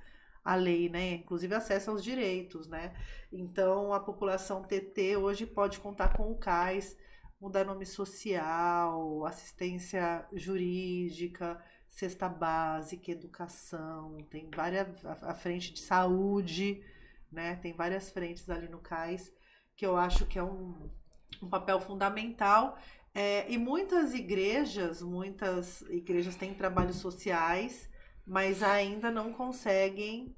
à lei, né? Inclusive acesso aos direitos, né? Então a população TT hoje pode contar com o CAIS, mudar nome social, assistência jurídica, cesta básica, educação, tem várias, a frente de saúde, né? Tem várias frentes ali no CAIS que eu acho que é um papel fundamental. E muitas igrejas têm trabalhos sociais, mas ainda não conseguem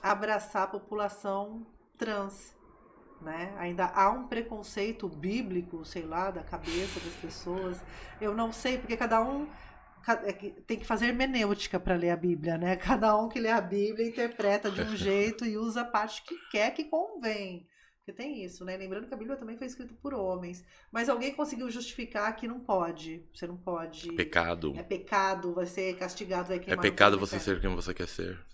abraçar a população trans, né? Ainda há um preconceito bíblico, sei lá, da cabeça das pessoas. Eu não sei, porque cada um tem que fazer hermenêutica para ler a Bíblia, né? Cada um que lê a Bíblia interpreta de um jeito e usa a parte que quer, que convém. Porque tem isso, né? Lembrando que a Bíblia também foi escrita por homens. Mas alguém conseguiu justificar que não pode. Você não pode. Pecado. É pecado, vai ser castigado, vai É queimar. pecado você ser quem você quer ser.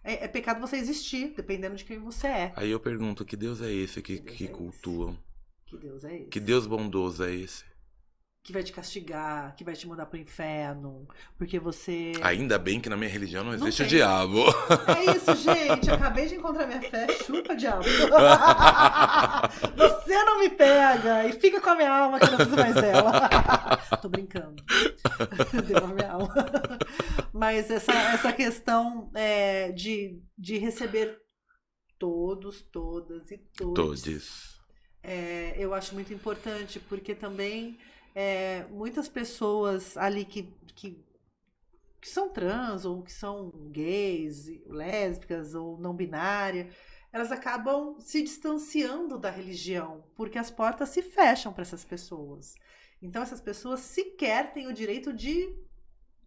É pecado você existir, dependendo de quem você é. Aí eu pergunto, que Deus é esse que cultuam? Que Deus é esse? Que Deus bondoso é esse? Que vai te castigar, que vai te mandar pro inferno, porque você... Ainda bem que na minha religião não existe o tem. diabo. É isso, gente. Acabei de encontrar minha fé. Chupa, diabo. Você não me pega. E fica com a minha alma que eu não preciso mais dela. Tô brincando. Devolve minha alma. Mas essa questão de receber todos, todas e todos. Todos. Eu acho muito importante, porque também muitas pessoas ali que são trans, ou que são gays, lésbicas ou não binárias, elas acabam se distanciando da religião, porque as portas se fecham para essas pessoas. Então essas pessoas sequer têm o direito de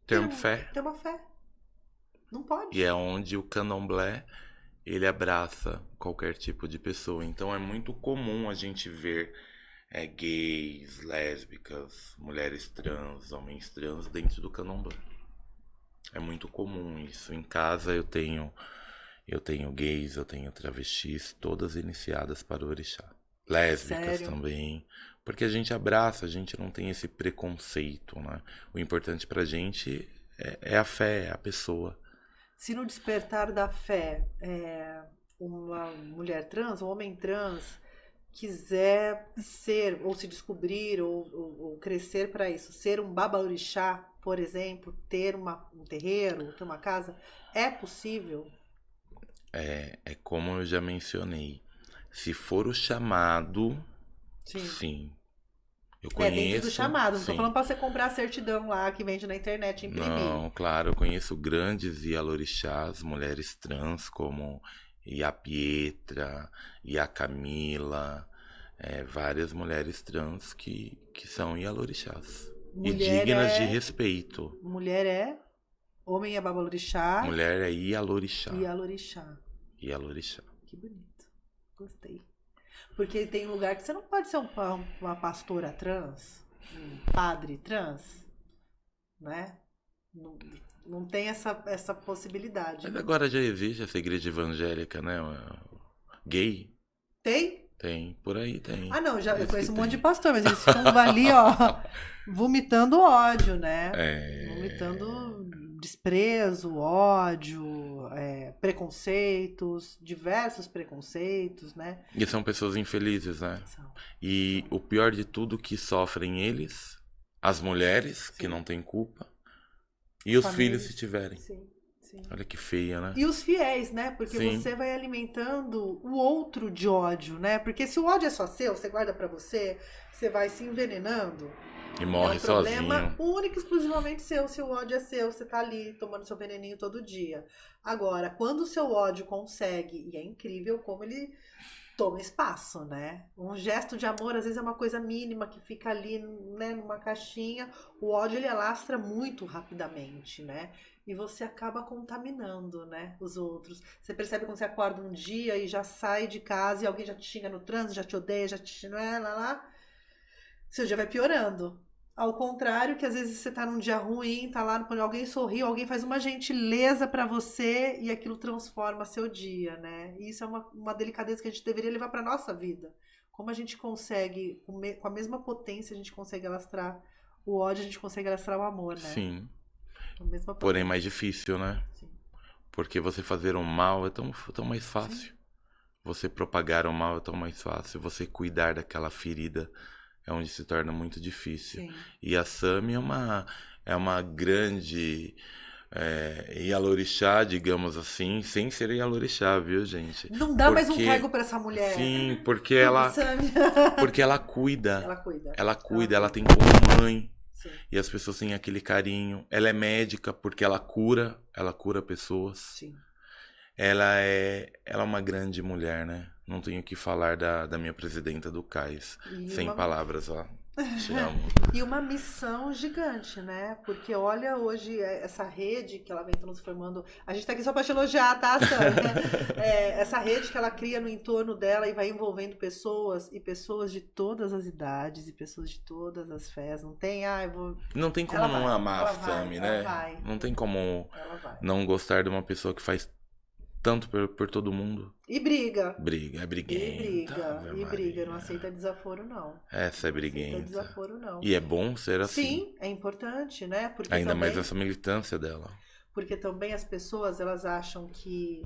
ter uma fé. Não pode. E é onde o candomblé, ele abraça qualquer tipo de pessoa. Então é muito comum a gente ver gays, lésbicas, mulheres trans, homens trans dentro do candomblé. É muito comum isso. Em casa eu tenho gays, eu tenho travestis, todas iniciadas para o orixá. Lésbicas Sério? também. Porque a gente abraça, a gente não tem esse preconceito, né? O importante pra gente é a fé, é a pessoa. Se no despertar da fé, uma mulher trans, um homem trans, quiser ser, ou se descobrir, ou crescer para isso, ser um babaorixá, por exemplo, ter um terreiro, ter uma casa, é possível? É como eu já mencionei. Se for o chamado, Sim. sim. Eu É dentro do conheço, chamado, não tô sim. falando para você comprar a certidão lá que vende na internet e imprimir. Não, claro, eu conheço grandes Ialorixás, mulheres trans como Ia Pietra, Ia Camila, várias mulheres trans que são Ialorixás. E Mulher dignas de é. respeito. Mulher é. Homem é babalorixá Mulher é Ialorixá. e alorixá. Ialorixá. Que bonito. Gostei. Porque tem lugar que você não pode ser uma pastora trans, um padre trans, né? Não, não tem essa possibilidade. Mas agora já existe essa igreja evangélica, né? Gay? Tem? Tem, por aí tem. Ah, não, eu Diz conheço que um monte de tem. pastor, mas eles ficam ali, ó, vomitando ódio, né? É, Vomitando desprezo, ódio, preconceitos, diversos preconceitos, né? E são pessoas infelizes, né? E o pior de tudo que sofrem eles, as mulheres, que não têm culpa, e os Famílias. filhos se tiverem. Sim, sim. Olha que feia, né? E os fiéis, né? Porque Sim. você vai alimentando o outro de ódio, né? Porque se o ódio é só seu, você guarda pra você, você vai se envenenando. E morre é um problema sozinho. único e exclusivamente seu. Se o ódio é seu, você tá ali tomando seu veneninho todo dia. Agora, quando o seu ódio consegue, e é incrível como ele toma espaço, né? Um gesto de amor, às vezes, é uma coisa mínima que fica ali, né, numa caixinha. O ódio, ele alastra muito rapidamente, né? E você acaba contaminando, né, os outros. Você percebe quando você acorda um dia e já sai de casa e alguém já te xinga no trânsito, já te odeia, já te... lá. Seu dia vai piorando. Ao contrário, que às vezes você tá num dia ruim, tá lá, quando alguém sorriu, alguém faz uma gentileza pra você e aquilo transforma seu dia, né? E isso é uma delicadeza que a gente deveria levar pra nossa vida. Como a gente consegue, com a mesma potência, a gente consegue alastrar o ódio, a gente consegue alastrar o amor, né? Sim. Com a mesma Porém, potência. mais difícil, né? Sim. Porque você fazer o mal é tão mais fácil. Sim. Você propagar o mal é tão mais fácil. Você cuidar daquela ferida é onde se torna muito difícil. Sim. E a Sami é uma grande Ialorixá, digamos assim, sem ser Ialorixá, viu, gente? Não dá mais um cargo pra essa mulher. Sim, porque ela cuida. Ela cuida. Ela cuida, ela tem como mãe. Sim. E as pessoas têm aquele carinho. Ela é médica porque ela cura pessoas. Sim. Ela é uma grande mulher, né? Não tenho o que falar da minha presidenta do CAIS. Sem palavras, ó. Te amo. E uma missão gigante, né? Porque olha hoje essa rede que ela vem transformando. A gente tá aqui só pra te elogiar, tá, Sam? Essa rede que ela cria no entorno dela e vai envolvendo pessoas, e pessoas de todas as idades, e pessoas de todas as fés. Não tem, Não tem como não amar a Sami, né? Vai. Não tem como não gostar de uma pessoa que faz tanto por todo mundo. E briga. Briga, é briguenta. E briga. Não aceita desaforo, não. Essa é briguenta. Não aceita desaforo, não. E é bom ser assim. Sim, é importante, né? Porque ainda também, mais essa militância dela. Porque também as pessoas, elas acham que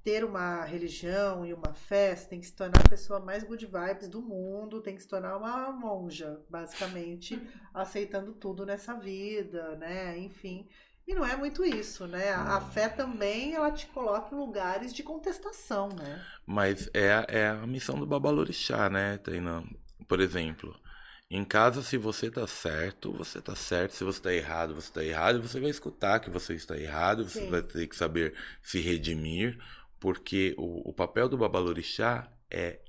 ter uma religião e uma fé tem que se tornar a pessoa mais good vibes do mundo, tem que se tornar uma monja, basicamente, aceitando tudo nessa vida, né? Enfim... E não é muito isso, né? A fé também, ela te coloca em lugares de contestação, né? Mas é a missão do Babalorixá, né, Tainã? Por exemplo, em casa, se você tá certo, você tá certo. Se você tá errado, você tá errado. E você vai escutar que você está errado. Você vai ter que saber se redimir. Porque o papel do Babalorixá é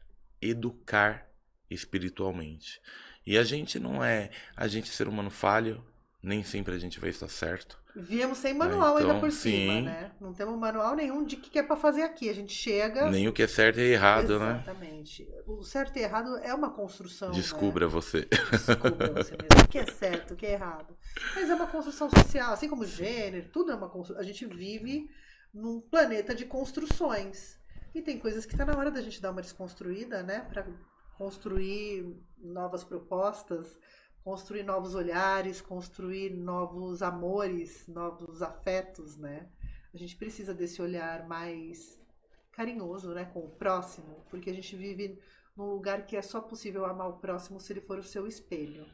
educar espiritualmente. E a gente não é... A gente, ser humano falho, nem sempre a gente vai estar certo. Viemos sem manual ainda por cima, sim. né? Não temos manual nenhum de que é pra fazer aqui. A gente chega... Nem o que é certo e errado, Exatamente. Né? O certo e errado é uma construção, Descubra, né? você. Descubra você mesmo. O que é certo, o que é errado. Mas é uma construção social. Assim como gênero, tudo é uma construção. A gente vive num planeta de construções. E tem coisas que tá na hora da gente dar uma desconstruída, né? Pra construir novas propostas, construir novos olhares, construir novos amores, novos afetos, né? A gente precisa desse olhar mais carinhoso, né, com o próximo, porque a gente vive num lugar que é só possível amar o próximo se ele for o seu espelho.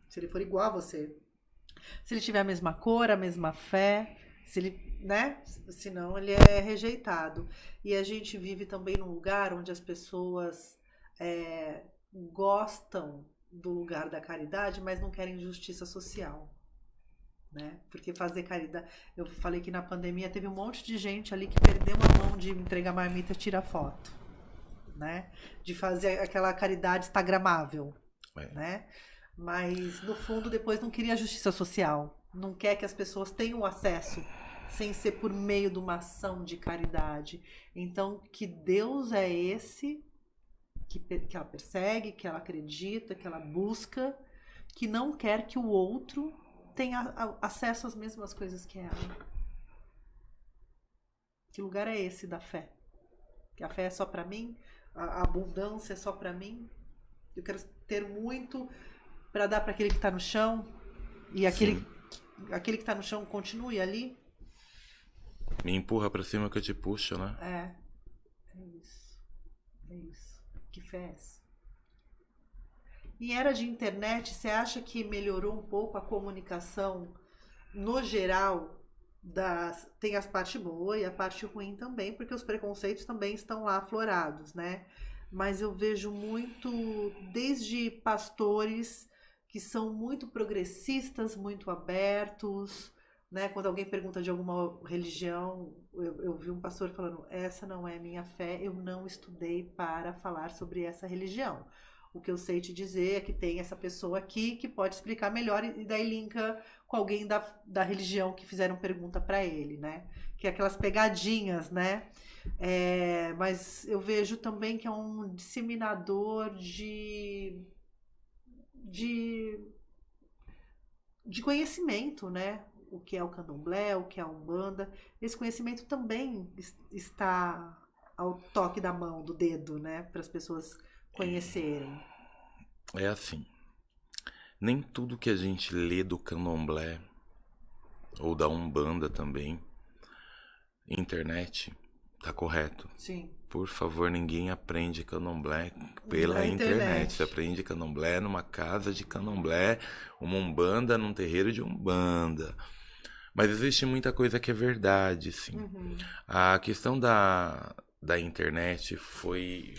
Se ele for igual a você. Se ele tiver a mesma cor, a mesma fé, se ele, né? Senão ele é rejeitado. E a gente vive também num lugar onde as pessoas gostam do lugar da caridade, mas não querem justiça social. Né? Porque fazer caridade... Eu falei que na pandemia teve um monte de gente ali que perdeu a mão de entregar marmita e tirar foto. Né? De fazer aquela caridade instagramável. Né? Mas, no fundo, depois não queria justiça social. Não quer que as pessoas tenham acesso sem ser por meio de uma ação de caridade. Então, que Deus é esse que ela persegue, que ela acredita, que ela busca, que não quer que o outro tenha acesso às mesmas coisas que ela. Que lugar é esse da fé? Que a fé é só para mim? A abundância é só para mim? Eu quero ter muito para dar para aquele que está no chão e aquele que está no chão continue ali? Me empurra para cima que eu te puxo, né? É isso. É isso. Que fé é essa? Em era de internet, você acha que melhorou um pouco a comunicação no geral? Tem as partes boas e a parte ruim também, porque os preconceitos também estão lá aflorados, né? Mas eu vejo muito, desde pastores que são muito progressistas, muito abertos, né? Quando alguém pergunta de alguma religião, eu vi um pastor falando, essa não é minha fé, eu não estudei para falar sobre essa religião. O que eu sei te dizer é que tem essa pessoa aqui que pode explicar melhor e daí linka com alguém da religião que fizeram pergunta para ele, né? Que é aquelas pegadinhas, né? Mas eu vejo também que é um disseminador de conhecimento, né? O que é o candomblé, o que é a Umbanda. Esse conhecimento também está ao toque da mão, do dedo, né? Para as pessoas conhecerem. É assim, nem tudo que a gente lê do candomblé ou da Umbanda também, internet, tá correto. Sim. Por favor, ninguém aprende candomblé pela internet. Você aprende candomblé numa casa de candomblé, uma Umbanda num terreiro de Umbanda. Mas existe muita coisa que é verdade, sim. Uhum. A questão da internet foi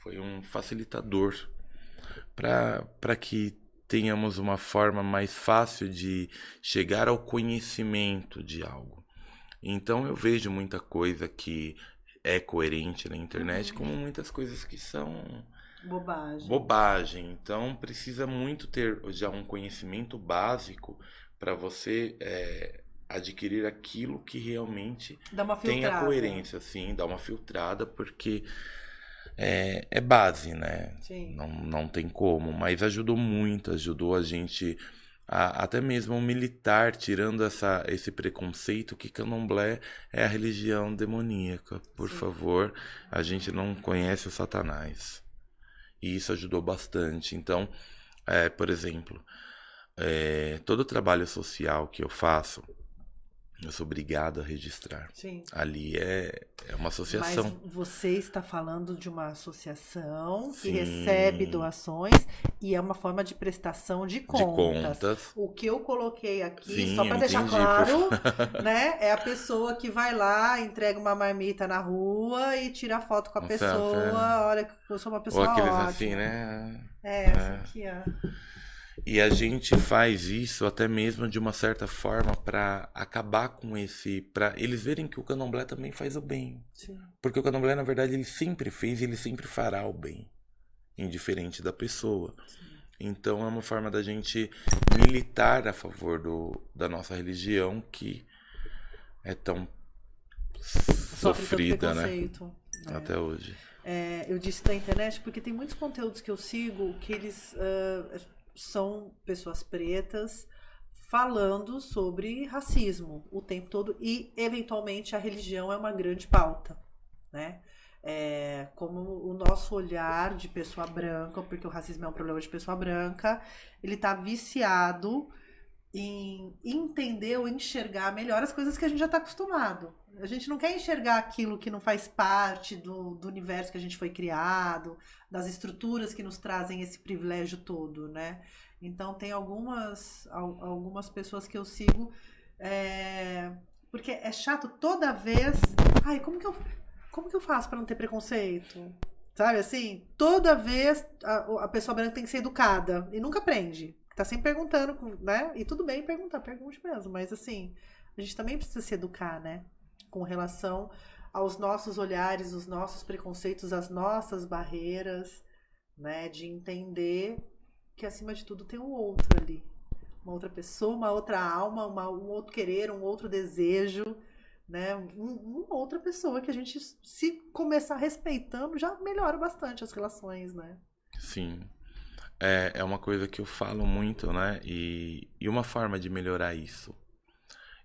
um facilitador para que tenhamos uma forma mais fácil de chegar ao conhecimento de algo. Então eu vejo muita coisa que é coerente na internet, como muitas coisas que são bobagem. Então precisa muito ter já um conhecimento básico para você adquirir aquilo que realmente tem a coerência, sim, dá uma filtrada, porque é base, né? Sim. Não tem como, mas ajudou a gente até mesmo o militar, tirando esse preconceito que candomblé é a religião demoníaca. Por favor, a gente não conhece o Satanás. E isso ajudou bastante. Então, por exemplo, todo o trabalho social que eu faço, eu sou obrigado a registrar. Sim. Ali é uma associação. Mas você está falando de uma associação que Sim. recebe doações e é uma forma de prestação de contas. O que eu coloquei aqui, sim, só para deixar claro, né, é a pessoa que vai lá, entrega uma marmita na rua e tira foto com a pessoa. Olha, eu sou uma pessoa ou aqueles ótima. assim, né? Essa aqui, ó. E a gente faz isso até mesmo de uma certa forma para acabar com para eles verem que o candomblé também faz o bem. Sim. Porque o candomblé, na verdade, ele sempre fez e ele sempre fará o bem, indiferente da pessoa. Sim. Então é uma forma da gente militar a favor da nossa religião, que é tão sofrida, né? Até hoje. Eu disse da internet porque tem muitos conteúdos que eu sigo que eles são pessoas pretas falando sobre racismo o tempo todo e, eventualmente, a religião é uma grande pauta, né? Como o nosso olhar de pessoa branca, porque o racismo é um problema de pessoa branca, ele tá viciado em entender ou enxergar melhor as coisas que a gente já está acostumado. A gente não quer enxergar aquilo que não faz parte do universo que a gente foi criado, das estruturas que nos trazem esse privilégio todo, né? Então tem algumas pessoas que eu sigo, porque é chato toda vez. Ai, como que eu faço para não ter preconceito? Sabe assim? Toda vez a pessoa branca tem que ser educada e nunca aprende. Tá sempre perguntando, né? E tudo bem perguntar, pergunte mesmo. Mas assim, a gente também precisa se educar, né? Com relação aos nossos olhares, os nossos preconceitos, as nossas barreiras, né? De entender que acima de tudo tem um outro ali. Uma outra pessoa, uma outra alma, um outro querer, um outro desejo, né? Uma outra pessoa que a gente, se começar respeitando, já melhora bastante as relações, né? Sim. É uma coisa que eu falo muito, né? E uma forma de melhorar isso.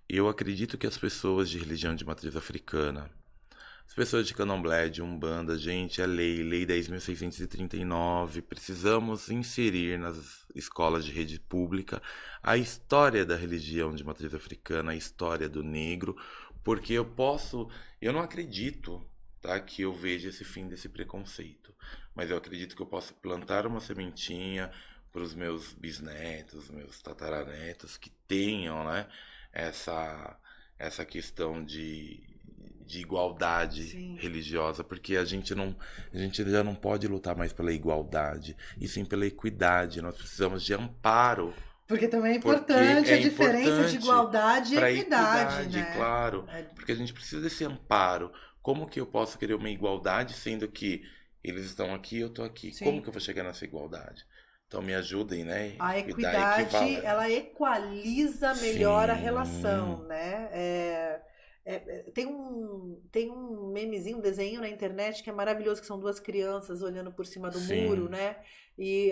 Eu acredito que as pessoas de religião de matriz africana, as pessoas de candomblé, de umbanda, gente, é lei 10.639, precisamos inserir nas escolas de rede pública a história da religião de matriz africana, a história do negro, porque eu não acredito, tá, que eu veja esse fim desse preconceito, mas eu acredito que eu posso plantar uma sementinha para os meus bisnetos, meus tataranetos, que tenham, né, essa questão de igualdade Sim. religiosa, porque a gente já não pode lutar mais pela igualdade, e sim pela equidade. Nós precisamos de amparo. Porque também é importante a diferença de igualdade e para equidade, né? Claro, porque a gente precisa desse amparo. Como que eu posso querer uma igualdade, sendo que eles estão aqui e eu estou aqui? Sim. Como que eu vou chegar nessa igualdade? Então me ajudem, né? A equidade, ela equaliza melhor a relação, né? Tem um memezinho, um desenho na internet que é maravilhoso, que são duas crianças olhando por cima do muro, né? E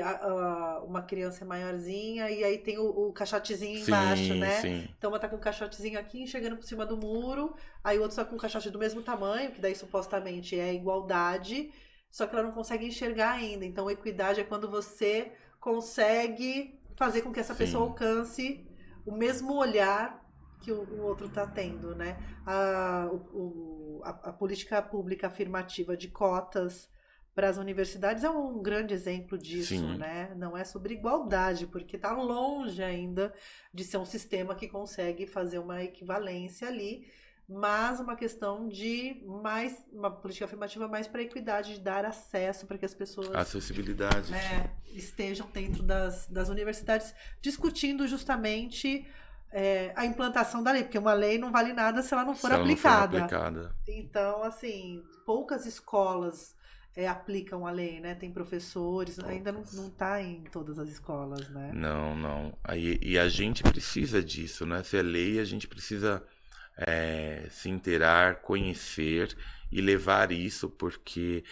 uma criança é maiorzinha e aí tem o caixotezinho embaixo, né? Sim. Então uma tá com o caixotezinho aqui, enxergando por cima do muro, aí o outro tá com o caixote do mesmo tamanho, que daí supostamente é igualdade, só que ela não consegue enxergar ainda. Então equidade é quando você consegue fazer com que essa pessoa alcance o mesmo olhar que o outro está tendo, né? A política pública afirmativa de cotas para as universidades é um grande exemplo disso, né? Não é sobre igualdade, porque está longe ainda de ser um sistema que consegue fazer uma equivalência ali, mas uma questão de uma política afirmativa mais para a equidade, de dar acesso para que as pessoas acessibilidade, estejam dentro das universidades, discutindo justamente a implantação da lei, porque uma lei não vale nada se ela não for aplicada. Então, assim, poucas escolas aplicam a lei, né? Tem professores, ainda não está em todas as escolas, né? Não. E a gente precisa disso, né? Se é lei, a gente precisa se inteirar, conhecer e levar isso, porque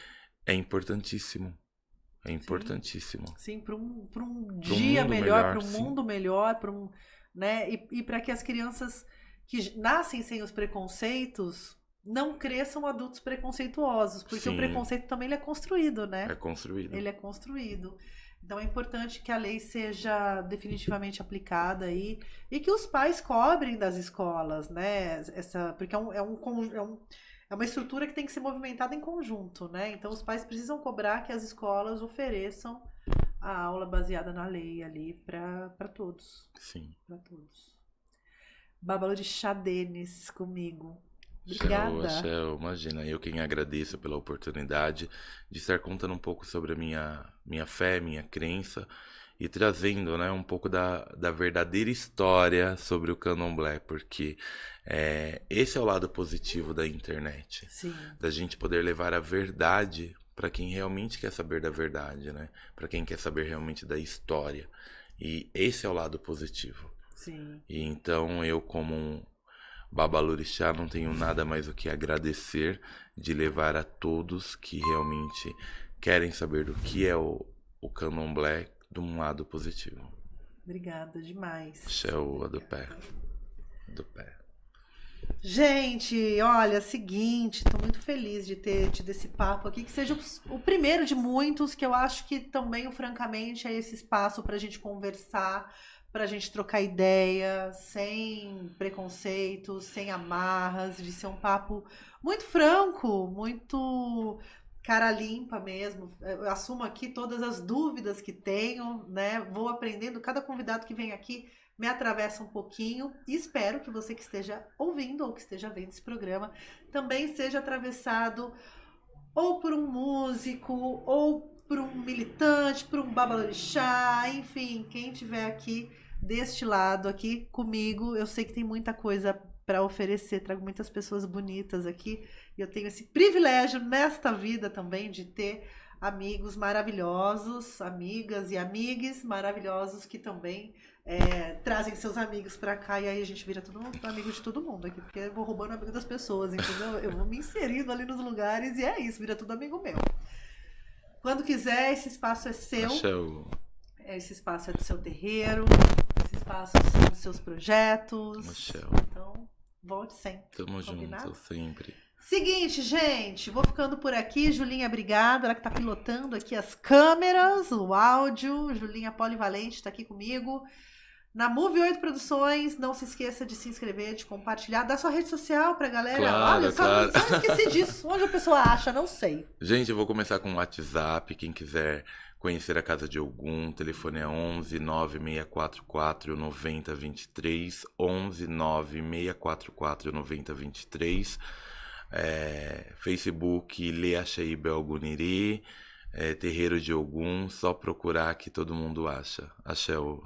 é importantíssimo. É importantíssimo. Sim, para um dia melhor, para um mundo melhor, né? E para que as crianças que nascem sem os preconceitos não cresçam adultos preconceituosos, porque o preconceito também ele é construído, né? É construído. Ele é construído. Então é importante que a lei seja definitivamente aplicada aí e que os pais cobrem das escolas, né? Porque é uma estrutura que tem que ser movimentada em conjunto, né? Então os pais precisam cobrar que as escolas ofereçam a aula baseada na lei ali para todos. Sim. Para todos. Babalorixá Denis comigo. Obrigada. Axel, imagina, eu quem agradeço pela oportunidade de estar contando um pouco sobre a minha fé, minha crença e trazendo, né, um pouco da verdadeira história sobre o candomblé, porque esse é o lado positivo da internet. Sim. Da gente poder levar a verdade para quem realmente quer saber da verdade, né? Para quem quer saber realmente da história. E esse é o lado positivo. Sim. E então eu, como um Babalorixá, não tenho nada mais o que agradecer de levar a todos que realmente querem saber do que é o candomblé de um lado positivo. Obrigada demais. Axé do pé. Gente, olha, seguinte, tô muito feliz de ter tido esse papo aqui, que seja o primeiro de muitos, que eu acho que também, francamente, é esse espaço pra gente conversar, pra gente trocar ideia, sem preconceitos, sem amarras, de ser um papo muito franco, muito cara limpa mesmo. Eu assumo aqui todas as dúvidas que tenho, né? Vou aprendendo, cada convidado que vem aqui me atravessa um pouquinho e espero que você que esteja ouvindo ou que esteja vendo esse programa também seja atravessado ou por um músico, ou por um militante, por um babalorixá, enfim, quem estiver aqui deste lado aqui comigo, eu sei que tem muita coisa para oferecer, trago muitas pessoas bonitas aqui e eu tenho esse privilégio nesta vida também de ter amigos maravilhosos, amigas e amigues maravilhosos que também trazem seus amigos pra cá e aí a gente vira todo mundo amigo de todo mundo aqui, porque eu vou roubando amigo das pessoas, entendeu? Eu vou me inserindo ali nos lugares e é isso, vira tudo amigo meu. Quando quiser, esse espaço é seu. Esse espaço é do seu terreiro, esse espaço é dos seus projetos. Então, volte sempre. Tamo junto, sempre. Seguinte, gente, vou ficando por aqui. Julinha, obrigada. Ela que tá pilotando aqui as câmeras, o áudio. Julinha Polivalente tá aqui comigo. Na Move 8 Produções, não se esqueça de se inscrever, de compartilhar, dar sua rede social pra galera. Claro, olha, claro. Só esqueci disso. Onde a pessoa acha, não sei. Gente, eu vou começar com o WhatsApp. Quem quiser conhecer a Casa de Ogum, o telefone é 11 9644 9023. 11 9644 9023. Facebook, Leaxaí Belguniri, Terreiro de Ogum, só procurar que todo mundo acha. Axéu.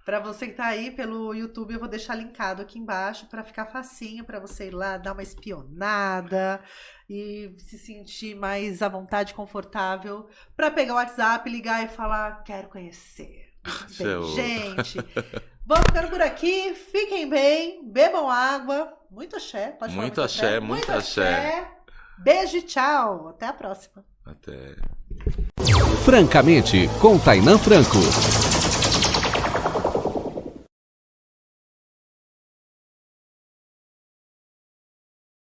Pra você que tá aí pelo YouTube, eu vou deixar linkado aqui embaixo pra ficar facinho pra você ir lá, dar uma espionada e se sentir mais à vontade, confortável pra pegar o WhatsApp, ligar e falar, quero conhecer. Bem, gente, vamos ficando por aqui, fiquem bem, bebam água, muito axé, pode falar muito axé, muito axé. Beijo e tchau, até a próxima. Até. Francamente, com Tainan Franco.